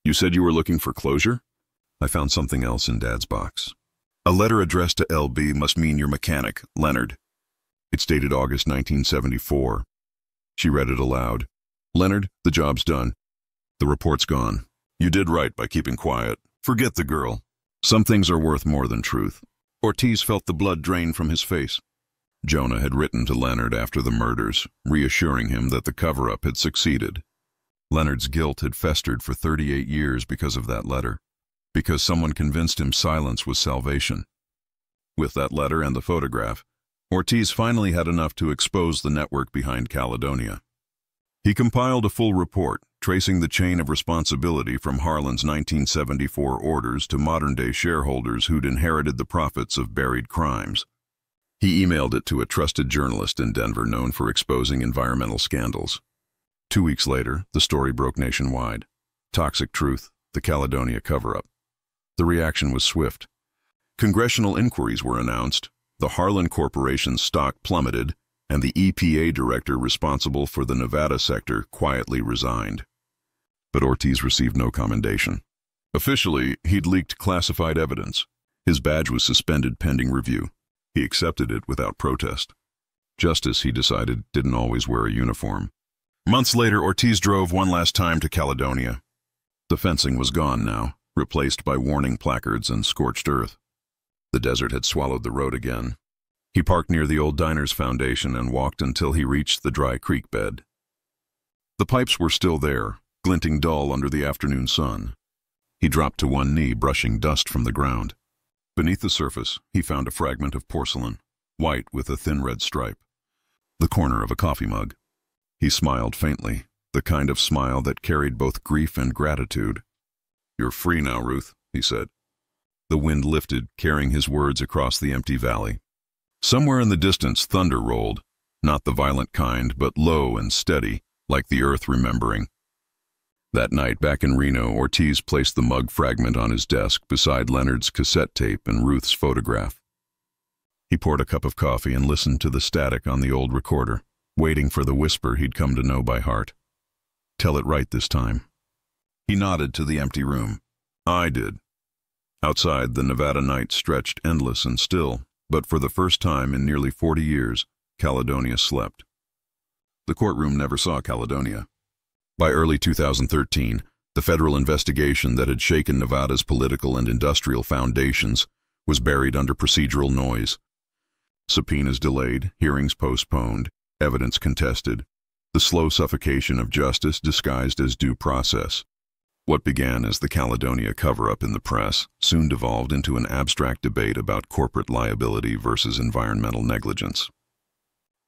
"You said you were looking for closure?" "I found something else in Dad's box." "A letter addressed to LB must mean your mechanic, Leonard." It's dated August 1974. She read it aloud. "Leonard, the job's done. The report's gone. You did right by keeping quiet. Forget the girl. Some things are worth more than truth." Ortiz felt the blood drain from his face. Jonah had written to Leonard after the murders, reassuring him that the cover-up had succeeded. Leonard's guilt had festered for 38 years because of that letter, because someone convinced him silence was salvation. With that letter and the photograph, Ortiz finally had enough to expose the network behind Caledonia. He compiled a full report, tracing the chain of responsibility from Harlan's 1974 orders to modern-day shareholders who'd inherited the profits of buried crimes. He emailed it to a trusted journalist in Denver known for exposing environmental scandals. 2 weeks later, the story broke nationwide. Toxic truth, the Caledonia cover-up. The reaction was swift. Congressional inquiries were announced, the Harlan Corporation's stock plummeted, and the EPA director responsible for the Nevada sector quietly resigned. But Ortiz received no commendation. Officially, he'd leaked classified evidence. His badge was suspended pending review. He accepted it without protest. Justice, he decided, didn't always wear a uniform. Months later, Ortiz drove one last time to Caledonia. The fencing was gone now, replaced by warning placards and scorched earth. The desert had swallowed the road again. He parked near the old diner's foundation and walked until he reached the dry creek bed. The pipes were still there, glinting dull under the afternoon sun. He dropped to one knee, brushing dust from the ground. Beneath the surface, he found a fragment of porcelain, white with a thin red stripe. The corner of a coffee mug. He smiled faintly, the kind of smile that carried both grief and gratitude. "You're free now, Ruth," he said. The wind lifted, carrying his words across the empty valley. Somewhere in the distance, thunder rolled, not the violent kind, but low and steady, like the earth remembering. That night, back in Reno, Ortiz placed the mug fragment on his desk beside Leonard's cassette tape and Ruth's photograph. He poured a cup of coffee and listened to the static on the old recorder, waiting for the whisper he'd come to know by heart. "Tell it right this time." He nodded to the empty room. "I did." Outside, the Nevada night stretched endless and still, but for the first time in nearly 40 years, Caledonia slept. The courtroom never saw Caledonia. By early 2013, the federal investigation that had shaken Nevada's political and industrial foundations was buried under procedural noise. Subpoenas delayed, hearings postponed, evidence contested, the slow suffocation of justice disguised as due process. What began as the Caledonia cover-up in the press soon devolved into an abstract debate about corporate liability versus environmental negligence.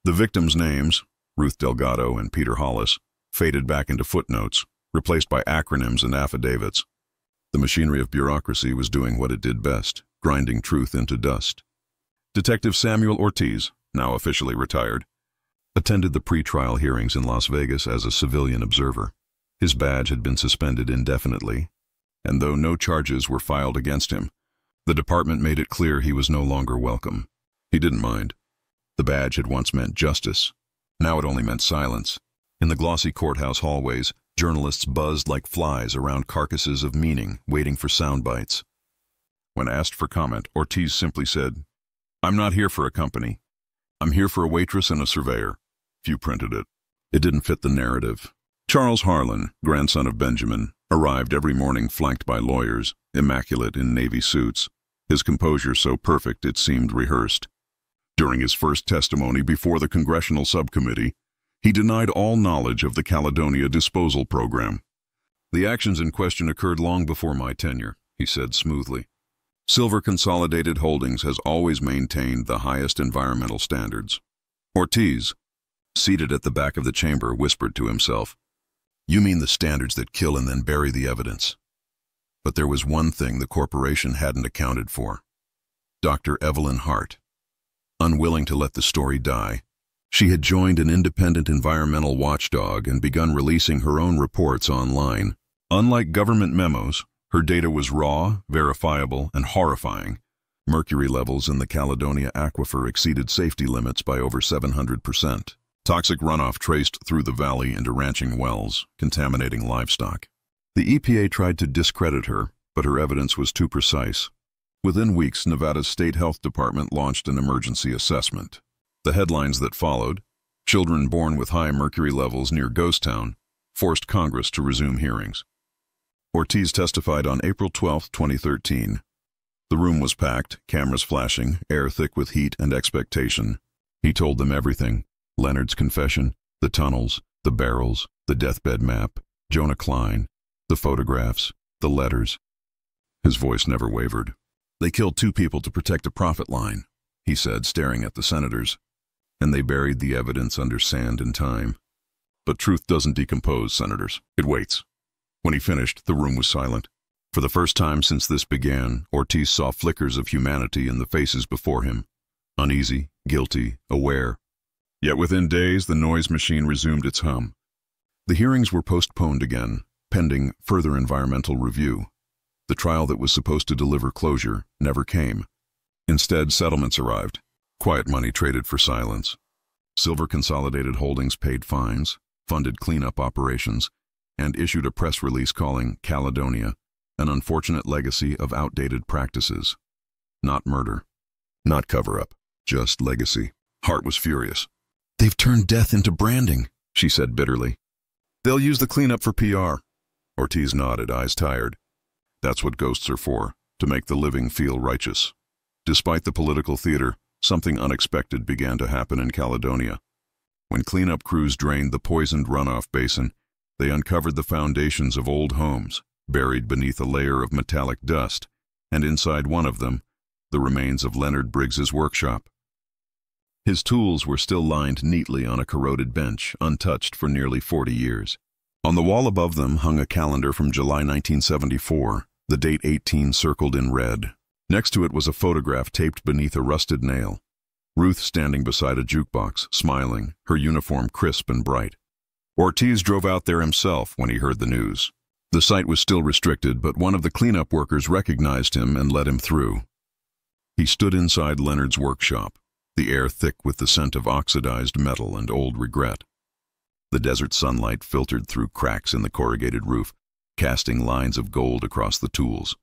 The victims' names, Ruth Delgado and Peter Hollis, faded back into footnotes, replaced by acronyms and affidavits. The machinery of bureaucracy was doing what it did best, grinding truth into dust. Detective Samuel Ortiz, now officially retired, attended the pre-trial hearings in Las Vegas as a civilian observer. His badge had been suspended indefinitely, and though no charges were filed against him, the department made it clear he was no longer welcome. He didn't mind. The badge had once meant justice. Now it only meant silence. In the glossy courthouse hallways, journalists buzzed like flies around carcasses of meaning, waiting for sound bites. When asked for comment, Ortiz simply said, "I'm not here for a company. I'm here for a waitress and a surveyor." Few printed it. It didn't fit the narrative. Charles Harlan, grandson of Benjamin, arrived every morning flanked by lawyers, immaculate in navy suits, his composure so perfect it seemed rehearsed. During his first testimony before the congressional subcommittee, he denied all knowledge of the Caledonia disposal program. "The actions in question occurred long before my tenure," he said smoothly. "Silver Consolidated Holdings has always maintained the highest environmental standards." Ortiz, seated at the back of the chamber, whispered to himself, "You mean the standards that kill and then bury the evidence?" But there was one thing the corporation hadn't accounted for. Dr. Evelyn Hart. Unwilling to let the story die, she had joined an independent environmental watchdog and begun releasing her own reports online. Unlike government memos, her data was raw, verifiable, and horrifying. Mercury levels in the Caledonia aquifer exceeded safety limits by over 700%. Toxic runoff traced through the valley into ranching wells, contaminating livestock. The EPA tried to discredit her, but her evidence was too precise. Within weeks, Nevada's State Health Department launched an emergency assessment. The headlines that followed, "Children born with high mercury levels near Ghost Town," forced Congress to resume hearings. Ortiz testified on April 12, 2013. The room was packed, cameras flashing, air thick with heat and expectation. He told them everything: Leonard's confession, the tunnels, the barrels, the deathbed map, Jonah Klein, the photographs, the letters. His voice never wavered. "They killed 2 people to protect a profit line," he said, staring at the senators. "And they buried the evidence under sand and time. But truth doesn't decompose, senators. It waits." When he finished, the room was silent. For the first time since this began, Ortiz saw flickers of humanity in the faces before him. Uneasy, guilty, aware. Yet within days, the noise machine resumed its hum. The hearings were postponed again, pending further environmental review. The trial that was supposed to deliver closure never came. Instead, settlements arrived. Quiet money traded for silence. Silver Consolidated Holdings paid fines, funded cleanup operations, and issued a press release calling Caledonia an unfortunate legacy of outdated practices. Not murder. Not cover-up. Just legacy. Hart was furious. "They've turned death into branding," she said bitterly. "They'll use the cleanup for PR." Ortiz nodded, eyes tired. "That's what ghosts are for, to make the living feel righteous." Despite the political theater, something unexpected began to happen in Caledonia. When cleanup crews drained the poisoned runoff basin, they uncovered the foundations of old homes, buried beneath a layer of metallic dust, and inside one of them, the remains of Leonard Briggs's workshop. His tools were still lined neatly on a corroded bench, untouched for nearly 40 years. On the wall above them hung a calendar from July 1974, the date 18 circled in red. Next to it was a photograph taped beneath a rusted nail. Ruth standing beside a jukebox, smiling, her uniform crisp and bright. Ortiz drove out there himself when he heard the news. The site was still restricted, but one of the cleanup workers recognized him and let him through. He stood inside Leonard's workshop, the air thick with the scent of oxidized metal and old regret. The desert sunlight filtered through cracks in the corrugated roof, casting lines of gold across the tools.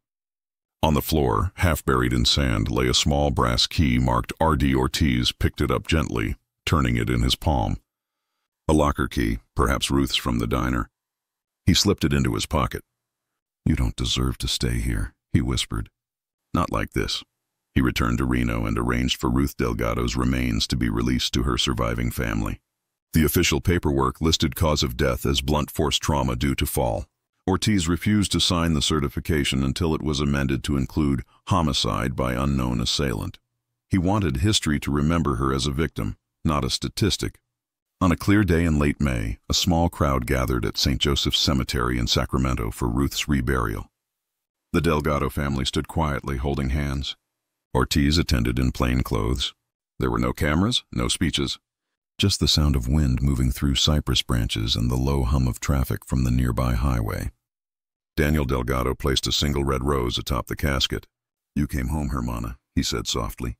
On the floor, half buried in sand, lay a small brass key marked R.D. Ortiz. Picked it up gently, turning it in his palm. A locker key, perhaps Ruth's from the diner. He slipped it into his pocket. "You don't deserve to stay here," he whispered. "Not like this." He returned to Reno and arranged for Ruth Delgado's remains to be released to her surviving family. The official paperwork listed cause of death as blunt force trauma due to fall. Ortiz refused to sign the certification until it was amended to include homicide by unknown assailant. He wanted history to remember her as a victim, not a statistic. On a clear day in late May, a small crowd gathered at St. Joseph's Cemetery in Sacramento for Ruth's reburial. The Delgado family stood quietly, holding hands. Ortiz attended in plain clothes. There were no cameras, no speeches. Just the sound of wind moving through cypress branches and the low hum of traffic from the nearby highway. Daniel Delgado placed a single red rose atop the casket. "You came home, Hermana," he said softly.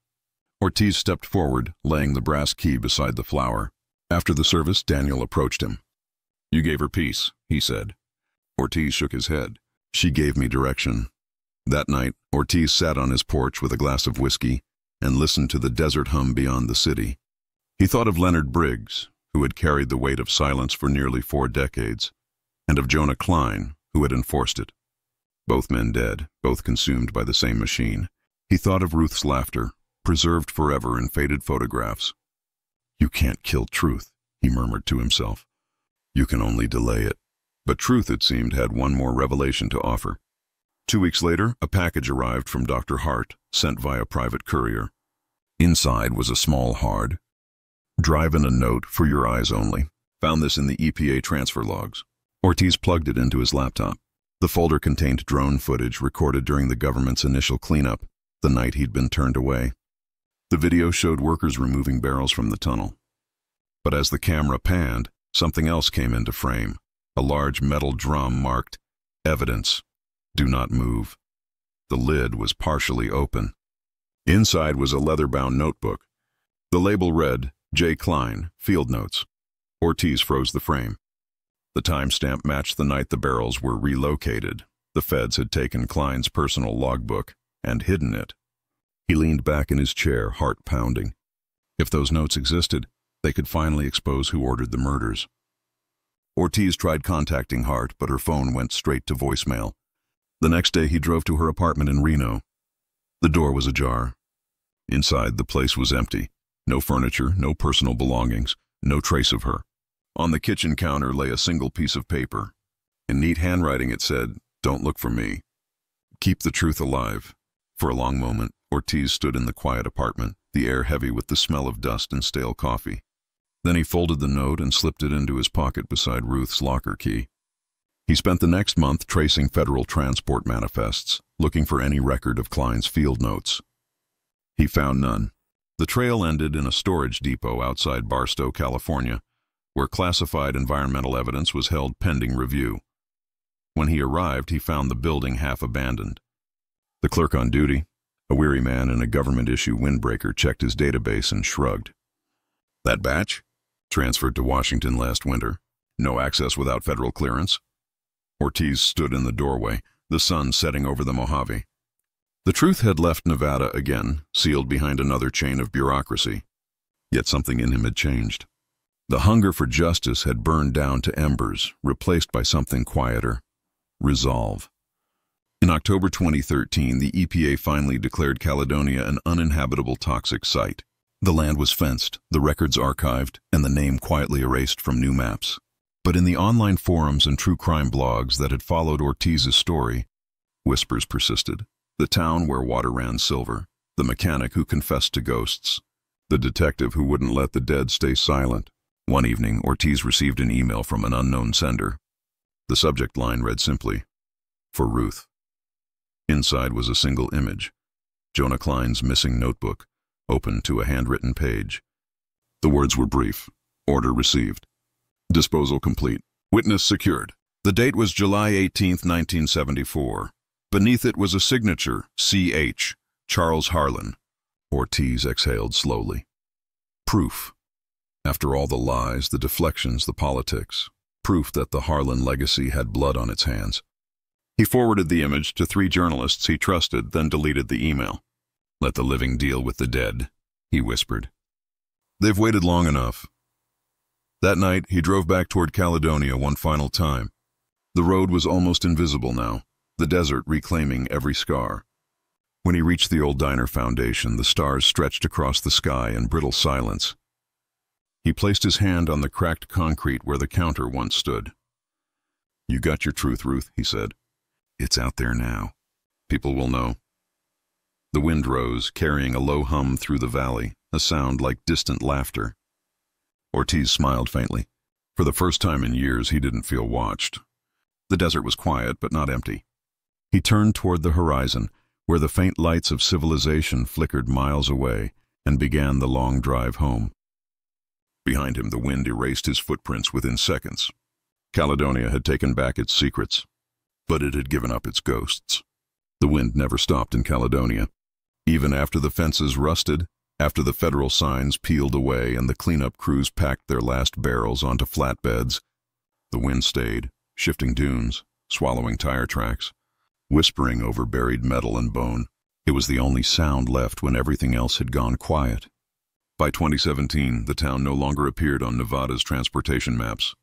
Ortiz stepped forward, laying the brass key beside the flower. After the service, Daniel approached him. "You gave her peace," he said. Ortiz shook his head. "She gave me direction." That night, Ortiz sat on his porch with a glass of whiskey and listened to the desert hum beyond the city. He thought of Leonard Briggs, who had carried the weight of silence for nearly 4 decades, and of Jonah Klein, who had enforced it. Both men dead, both consumed by the same machine. He thought of Ruth's laughter, preserved forever in faded photographs. "You can't kill truth," he murmured to himself. "You can only delay it." But truth, it seemed, had one more revelation to offer. 2 weeks later, a package arrived from Dr. Hart, sent via private courier. Inside was a small hard. "Drive in a note for your eyes only." Found this in the EPA transfer logs. Ortiz plugged it into his laptop. The folder contained drone footage recorded during the government's initial cleanup, the night he'd been turned away. The video showed workers removing barrels from the tunnel. But as the camera panned, something else came into frame. A large metal drum marked, "Evidence. Do not move." The lid was partially open. Inside was a leather-bound notebook. The label read, "J. Klein, Field Notes." Ortiz froze the frame. The timestamp matched the night the barrels were relocated. The feds had taken Klein's personal logbook and hidden it. He leaned back in his chair, heart pounding. If those notes existed, they could finally expose who ordered the murders. Ortiz tried contacting Hart, but her phone went straight to voicemail. The next day he drove to her apartment in Reno. The door was ajar. Inside, the place was empty. No furniture, no personal belongings, no trace of her. On the kitchen counter lay a single piece of paper. In neat handwriting it said, "Don't look for me. Keep the truth alive." For a long moment, Ortiz stood in the quiet apartment, the air heavy with the smell of dust and stale coffee. Then he folded the note and slipped it into his pocket beside Ruth's locker key. He spent the next month tracing federal transport manifests, looking for any record of Klein's field notes. He found none. The trail ended in a storage depot outside Barstow, California, where classified environmental evidence was held pending review. When he arrived, he found the building half abandoned. The clerk on duty, a weary man in a government-issue windbreaker, checked his database and shrugged. "That batch? Transferred to Washington last winter. No access without federal clearance." Ortiz stood in the doorway, the sun setting over the Mojave. The truth had left Nevada again, sealed behind another chain of bureaucracy. Yet something in him had changed. The hunger for justice had burned down to embers, replaced by something quieter: resolve. In October 2013, the EPA finally declared Caledonia an uninhabitable toxic site. The land was fenced, the records archived, and the name quietly erased from new maps. But in the online forums and true crime blogs that had followed Ortiz's story, whispers persisted. The town where water ran silver, the mechanic who confessed to ghosts, the detective who wouldn't let the dead stay silent. One evening, Ortiz received an email from an unknown sender. The subject line read simply, "For Ruth." Inside was a single image: Jonah Klein's missing notebook, open to a handwritten page. The words were brief: "Order received. Disposal complete. Witness secured." The date was July 18, 1974. Beneath it was a signature: C.H. Charles Harlan. Ortiz exhaled slowly. Proof. After all the lies, the deflections, the politics, proof that the Harlan legacy had blood on its hands. He forwarded the image to 3 journalists he trusted, then deleted the email. "Let the living deal with the dead," he whispered. "They've waited long enough." That night, he drove back toward Caledonia one final time. The road was almost invisible now, the desert reclaiming every scar. When he reached the old diner foundation, the stars stretched across the sky in brittle silence. He placed his hand on the cracked concrete where the counter once stood. "You got your truth, Ruth," he said. "It's out there now. People will know." The wind rose, carrying a low hum through the valley, a sound like distant laughter. Ortiz smiled faintly. For the first time in years, he didn't feel watched. The desert was quiet, but not empty. He turned toward the horizon, where the faint lights of civilization flickered miles away, and began the long drive home. Behind him, the wind erased his footprints within seconds. Caledonia had taken back its secrets, but it had given up its ghosts. The wind never stopped in Caledonia. Even after the fences rusted, after the federal signs peeled away and the cleanup crews packed their last barrels onto flatbeds, the wind stayed, shifting dunes, swallowing tire tracks, whispering over buried metal and bone. It was the only sound left when everything else had gone quiet. By 2017, the town no longer appeared on Nevada's transportation maps.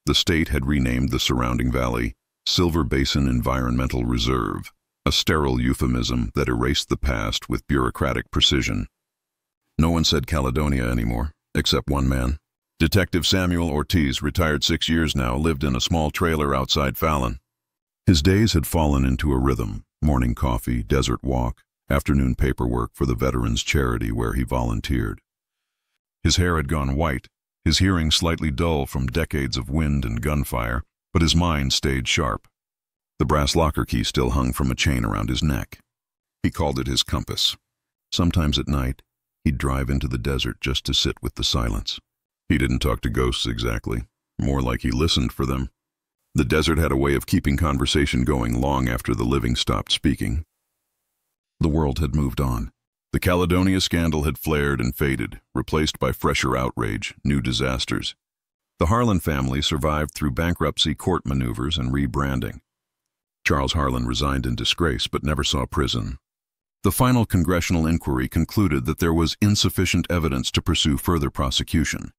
The state had renamed the surrounding valley Silver Basin Environmental Reserve, a sterile euphemism that erased the past with bureaucratic precision. No one said Caledonia anymore, except one man. Detective Samuel Ortiz, retired 6 years now, lived in a small trailer outside Fallon. His days had fallen into a rhythm: morning coffee, desert walk, afternoon paperwork for the veterans' charity where he volunteered. His hair had gone white, his hearing slightly dull from decades of wind and gunfire, but his mind stayed sharp. The brass locker key still hung from a chain around his neck. He called it his compass. Sometimes at night, he'd drive into the desert just to sit with the silence. He didn't talk to ghosts exactly, more like he listened for them. The desert had a way of keeping conversation going long after the living stopped speaking. The world had moved on. The Caledonia scandal had flared and faded, replaced by fresher outrage, new disasters. The Harlan family survived through bankruptcy, court maneuvers, and rebranding. Charles Harlan resigned in disgrace but never saw prison. The final congressional inquiry concluded that there was insufficient evidence to pursue further prosecution.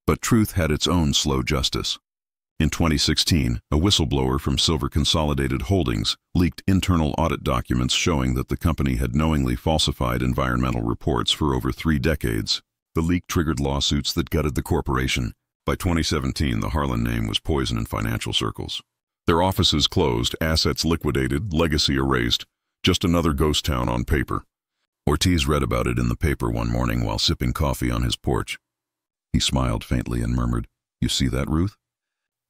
But truth had its own slow justice. In 2016, a whistleblower from Silver Consolidated Holdings leaked internal audit documents showing that the company had knowingly falsified environmental reports for over 3 decades. The leak triggered lawsuits that gutted the corporation. By 2017, the Harlan name was poison in financial circles. Their offices closed, assets liquidated, legacy erased, just another ghost town on paper. Ortiz read about it in the paper one morning while sipping coffee on his porch. He smiled faintly and murmured, "You see that, Ruth?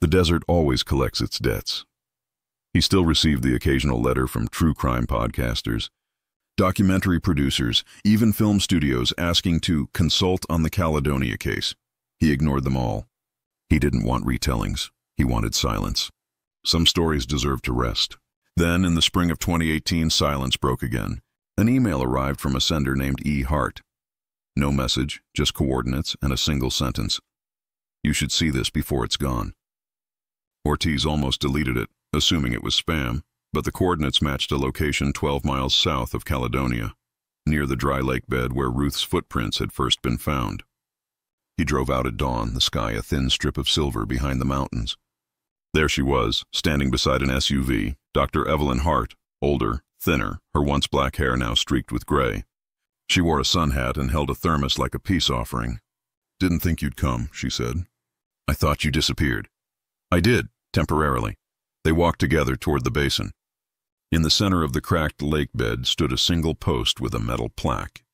The desert always collects its debts." He still received the occasional letter from true crime podcasters, documentary producers, even film studios asking to consult on the Caledonia case. He ignored them all. He didn't want retellings. He wanted silence. Some stories deserved to rest. Then, in the spring of 2018, silence broke again. An email arrived from a sender named E. Hart. No message, just coordinates and a single sentence. "You should see this before it's gone." Ortiz almost deleted it, assuming it was spam, but the coordinates matched a location 12 miles south of Caledonia, near the dry lake bed where Ruth's footprints had first been found. He drove out at dawn, the sky a thin strip of silver behind the mountains. There she was, standing beside an SUV, Dr. Evelyn Hart, older, thinner, her once black hair now streaked with gray. She wore a sun hat and held a thermos like a peace offering. "Didn't think you'd come," she said. "I thought you disappeared." "I did, temporarily." They walked together toward the basin. In the center of the cracked lake bed stood a single post with a metal plaque.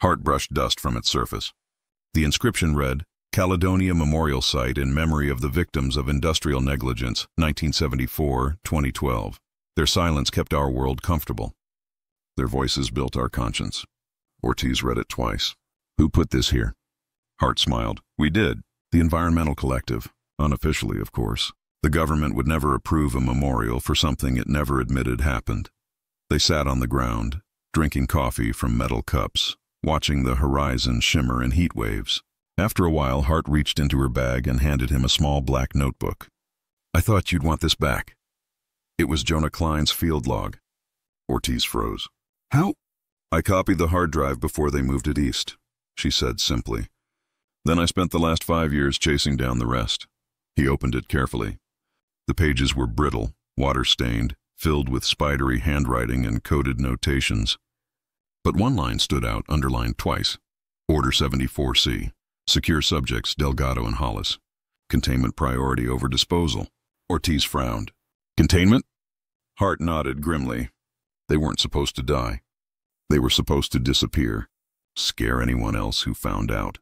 Hart brushed dust from its surface. The inscription read, "Caledonia Memorial Site in memory of the victims of industrial negligence, 1974-2012. Their silence kept our world comfortable. Their voices built our conscience." Ortiz read it twice. "Who put this here?" Hart smiled. "We did. The Environmental Collective. Unofficially, of course. The government would never approve a memorial for something it never admitted happened." They sat on the ground, drinking coffee from metal cups, watching the horizon shimmer in heat waves. After a while, Hart reached into her bag and handed him a small black notebook. "I thought you'd want this back." It was Jonah Klein's field log. Ortiz froze. "How?" "I copied the hard drive before they moved it east," she said simply. Then I spent the last 5 years chasing down the rest. He opened it carefully. The pages were brittle, water-stained, filled with spidery handwriting and coded notations. But one line stood out, underlined twice. Order 74C. Secure subjects Delgado and Hollis. Containment priority over disposal. Ortiz frowned. Containment? Hart nodded grimly. They weren't supposed to die. They were supposed to disappear. Scare anyone else who found out.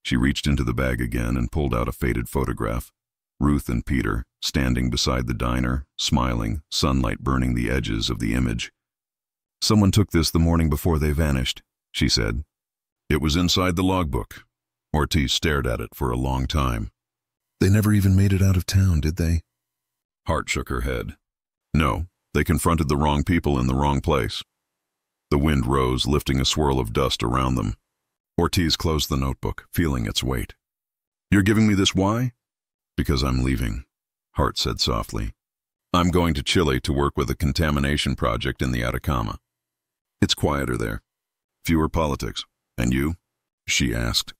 She reached into the bag again and pulled out a faded photograph. Ruth and Peter, standing beside the diner, smiling, sunlight burning the edges of the image. Someone took this the morning before they vanished, she said. It was inside the logbook. Ortiz stared at it for a long time. They never even made it out of town, did they? Hart shook her head. No, they confronted the wrong people in the wrong place. The wind rose, lifting a swirl of dust around them. Ortiz closed the notebook, feeling its weight. You're giving me this why? Because I'm leaving, Hart said softly. I'm going to Chile to work with a contamination project in the Atacama. It's quieter there. Fewer politics. And you? She asked.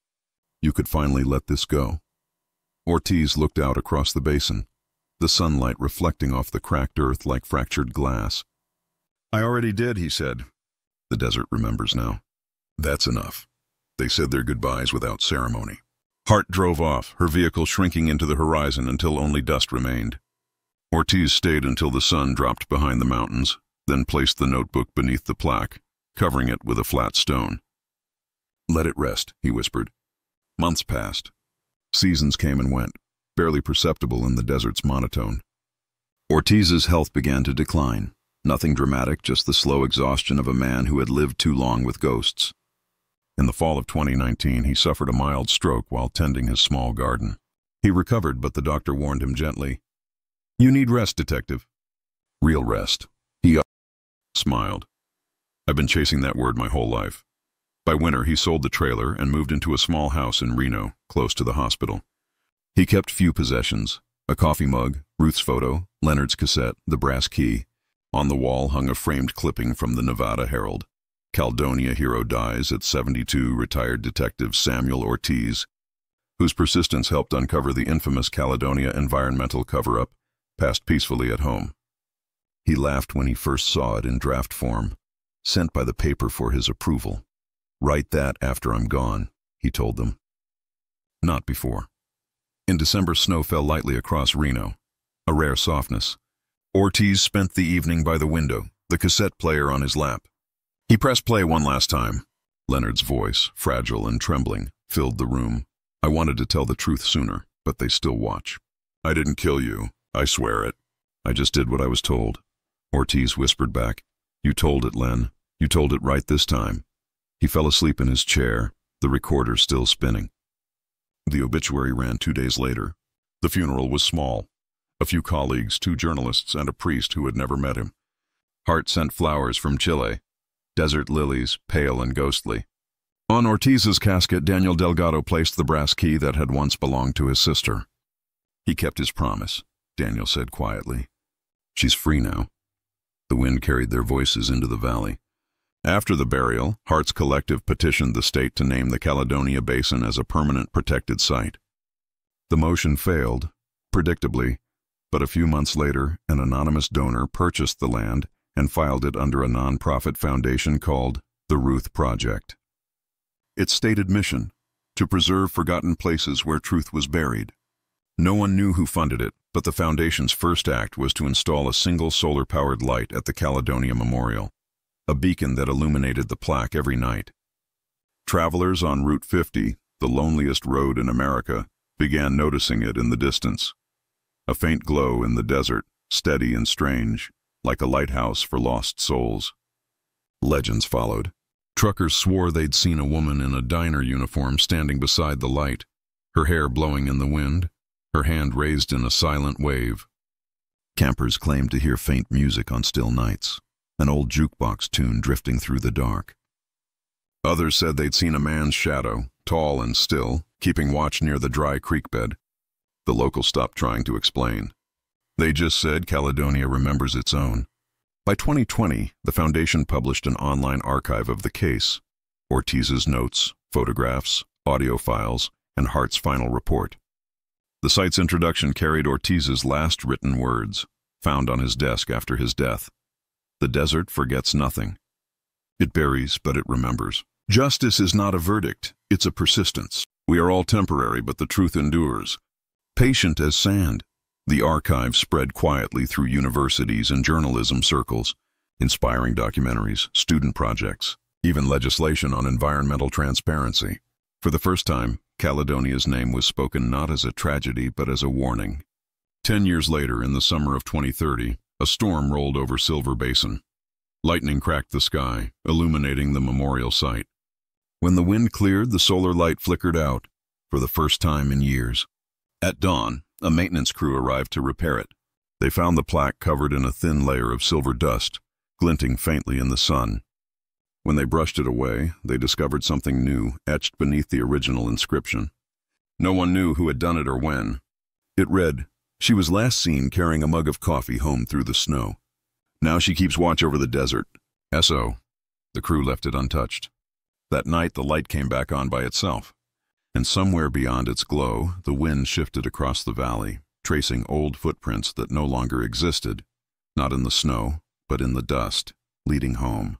You could finally let this go. Ortiz looked out across the basin, the sunlight reflecting off the cracked earth like fractured glass. I already did, he said. The desert remembers now. That's enough. They said their goodbyes without ceremony. Hart drove off, her vehicle shrinking into the horizon until only dust remained. Ortiz stayed until the sun dropped behind the mountains, then placed the notebook beneath the plaque, covering it with a flat stone. Let it rest, he whispered. Months passed. Seasons came and went, barely perceptible in the desert's monotone. Ortiz's health began to decline. Nothing dramatic, just the slow exhaustion of a man who had lived too long with ghosts. In the fall of 2019, he suffered a mild stroke while tending his small garden. He recovered, but the doctor warned him gently. You need rest, detective. Real rest. He smiled. I've been chasing that word my whole life. By winter, he sold the trailer and moved into a small house in Reno, close to the hospital. He kept few possessions: a coffee mug, Ruth's photo, Leonard's cassette, the brass key. On the wall hung a framed clipping from the Nevada Herald. Caledonia hero dies at 72, retired detective Samuel Ortiz, whose persistence helped uncover the infamous Caledonia environmental cover-up, passed peacefully at home. He laughed when he first saw it in draft form, sent by the paper for his approval. Write that after I'm gone, he told them. Not before. In December, snow fell lightly across Reno, a rare softness. Ortiz spent the evening by the window, the cassette player on his lap. He pressed play one last time. Leonard's voice, fragile and trembling, filled the room. I wanted to tell the truth sooner, but they still watch. I didn't kill you. I swear it. I just did what I was told. Ortiz whispered back. You told it, Len. You told it right this time. He fell asleep in his chair, the recorder still spinning. The obituary ran 2 days later. The funeral was small. A few colleagues, 2 journalists, and a priest who had never met him. Hart sent flowers from Chile. Desert lilies, pale and ghostly. On Ortiz's casket, Daniel Delgado placed the brass key that had once belonged to his sister. He kept his promise, Daniel said quietly. She's free now. The wind carried their voices into the valley. After the burial, Hart's collective petitioned the state to name the Caledonia Basin as a permanent protected site. The motion failed, predictably, but a few months later, an anonymous donor purchased the land and filed it under a non-profit foundation called the Ruth Project. Its stated mission: to preserve forgotten places where truth was buried. No one knew who funded it, but the foundation's first act was to install a single solar-powered light at the Caledonia Memorial, a beacon that illuminated the plaque every night. Travelers on Route 50, the loneliest road in America, began noticing it in the distance. A faint glow in the desert, steady and strange, like a lighthouse for lost souls. Legends followed. Truckers swore they'd seen a woman in a diner uniform standing beside the light, her hair blowing in the wind, her hand raised in a silent wave. Campers claimed to hear faint music on still nights, an old jukebox tune drifting through the dark. Others said they'd seen a man's shadow, tall and still, keeping watch near the dry creek bed. The locals stopped trying to explain. They just said Caledonia remembers its own. By 2020, the foundation published an online archive of the case: Ortiz's notes, photographs, audio files, and Hart's final report. The site's introduction carried Ortiz's last written words, found on his desk after his death. The desert forgets nothing. It buries, but it remembers. Justice is not a verdict, it's a persistence. We are all temporary, but the truth endures. Patient as sand, the archive spread quietly through universities and journalism circles, inspiring documentaries, student projects, even legislation on environmental transparency. For the first time, Caledonia's name was spoken not as a tragedy but as a warning. 10 years later, in the summer of 2030, a storm rolled over Silver Basin. Lightning cracked the sky, illuminating the memorial site. When the wind cleared, the solar light flickered out, for the first time in years. At dawn, a maintenance crew arrived to repair it. They found the plaque covered in a thin layer of silver dust, glinting faintly in the sun. When they brushed it away, they discovered something new etched beneath the original inscription. No one knew who had done it or when. It read, "She was last seen carrying a mug of coffee home through the snow. Now she keeps watch over the desert. S.O." The crew left it untouched. That night, the light came back on by itself. And somewhere beyond its glow, the wind shifted across the valley, tracing old footprints that no longer existed, not in the snow, but in the dust, leading home.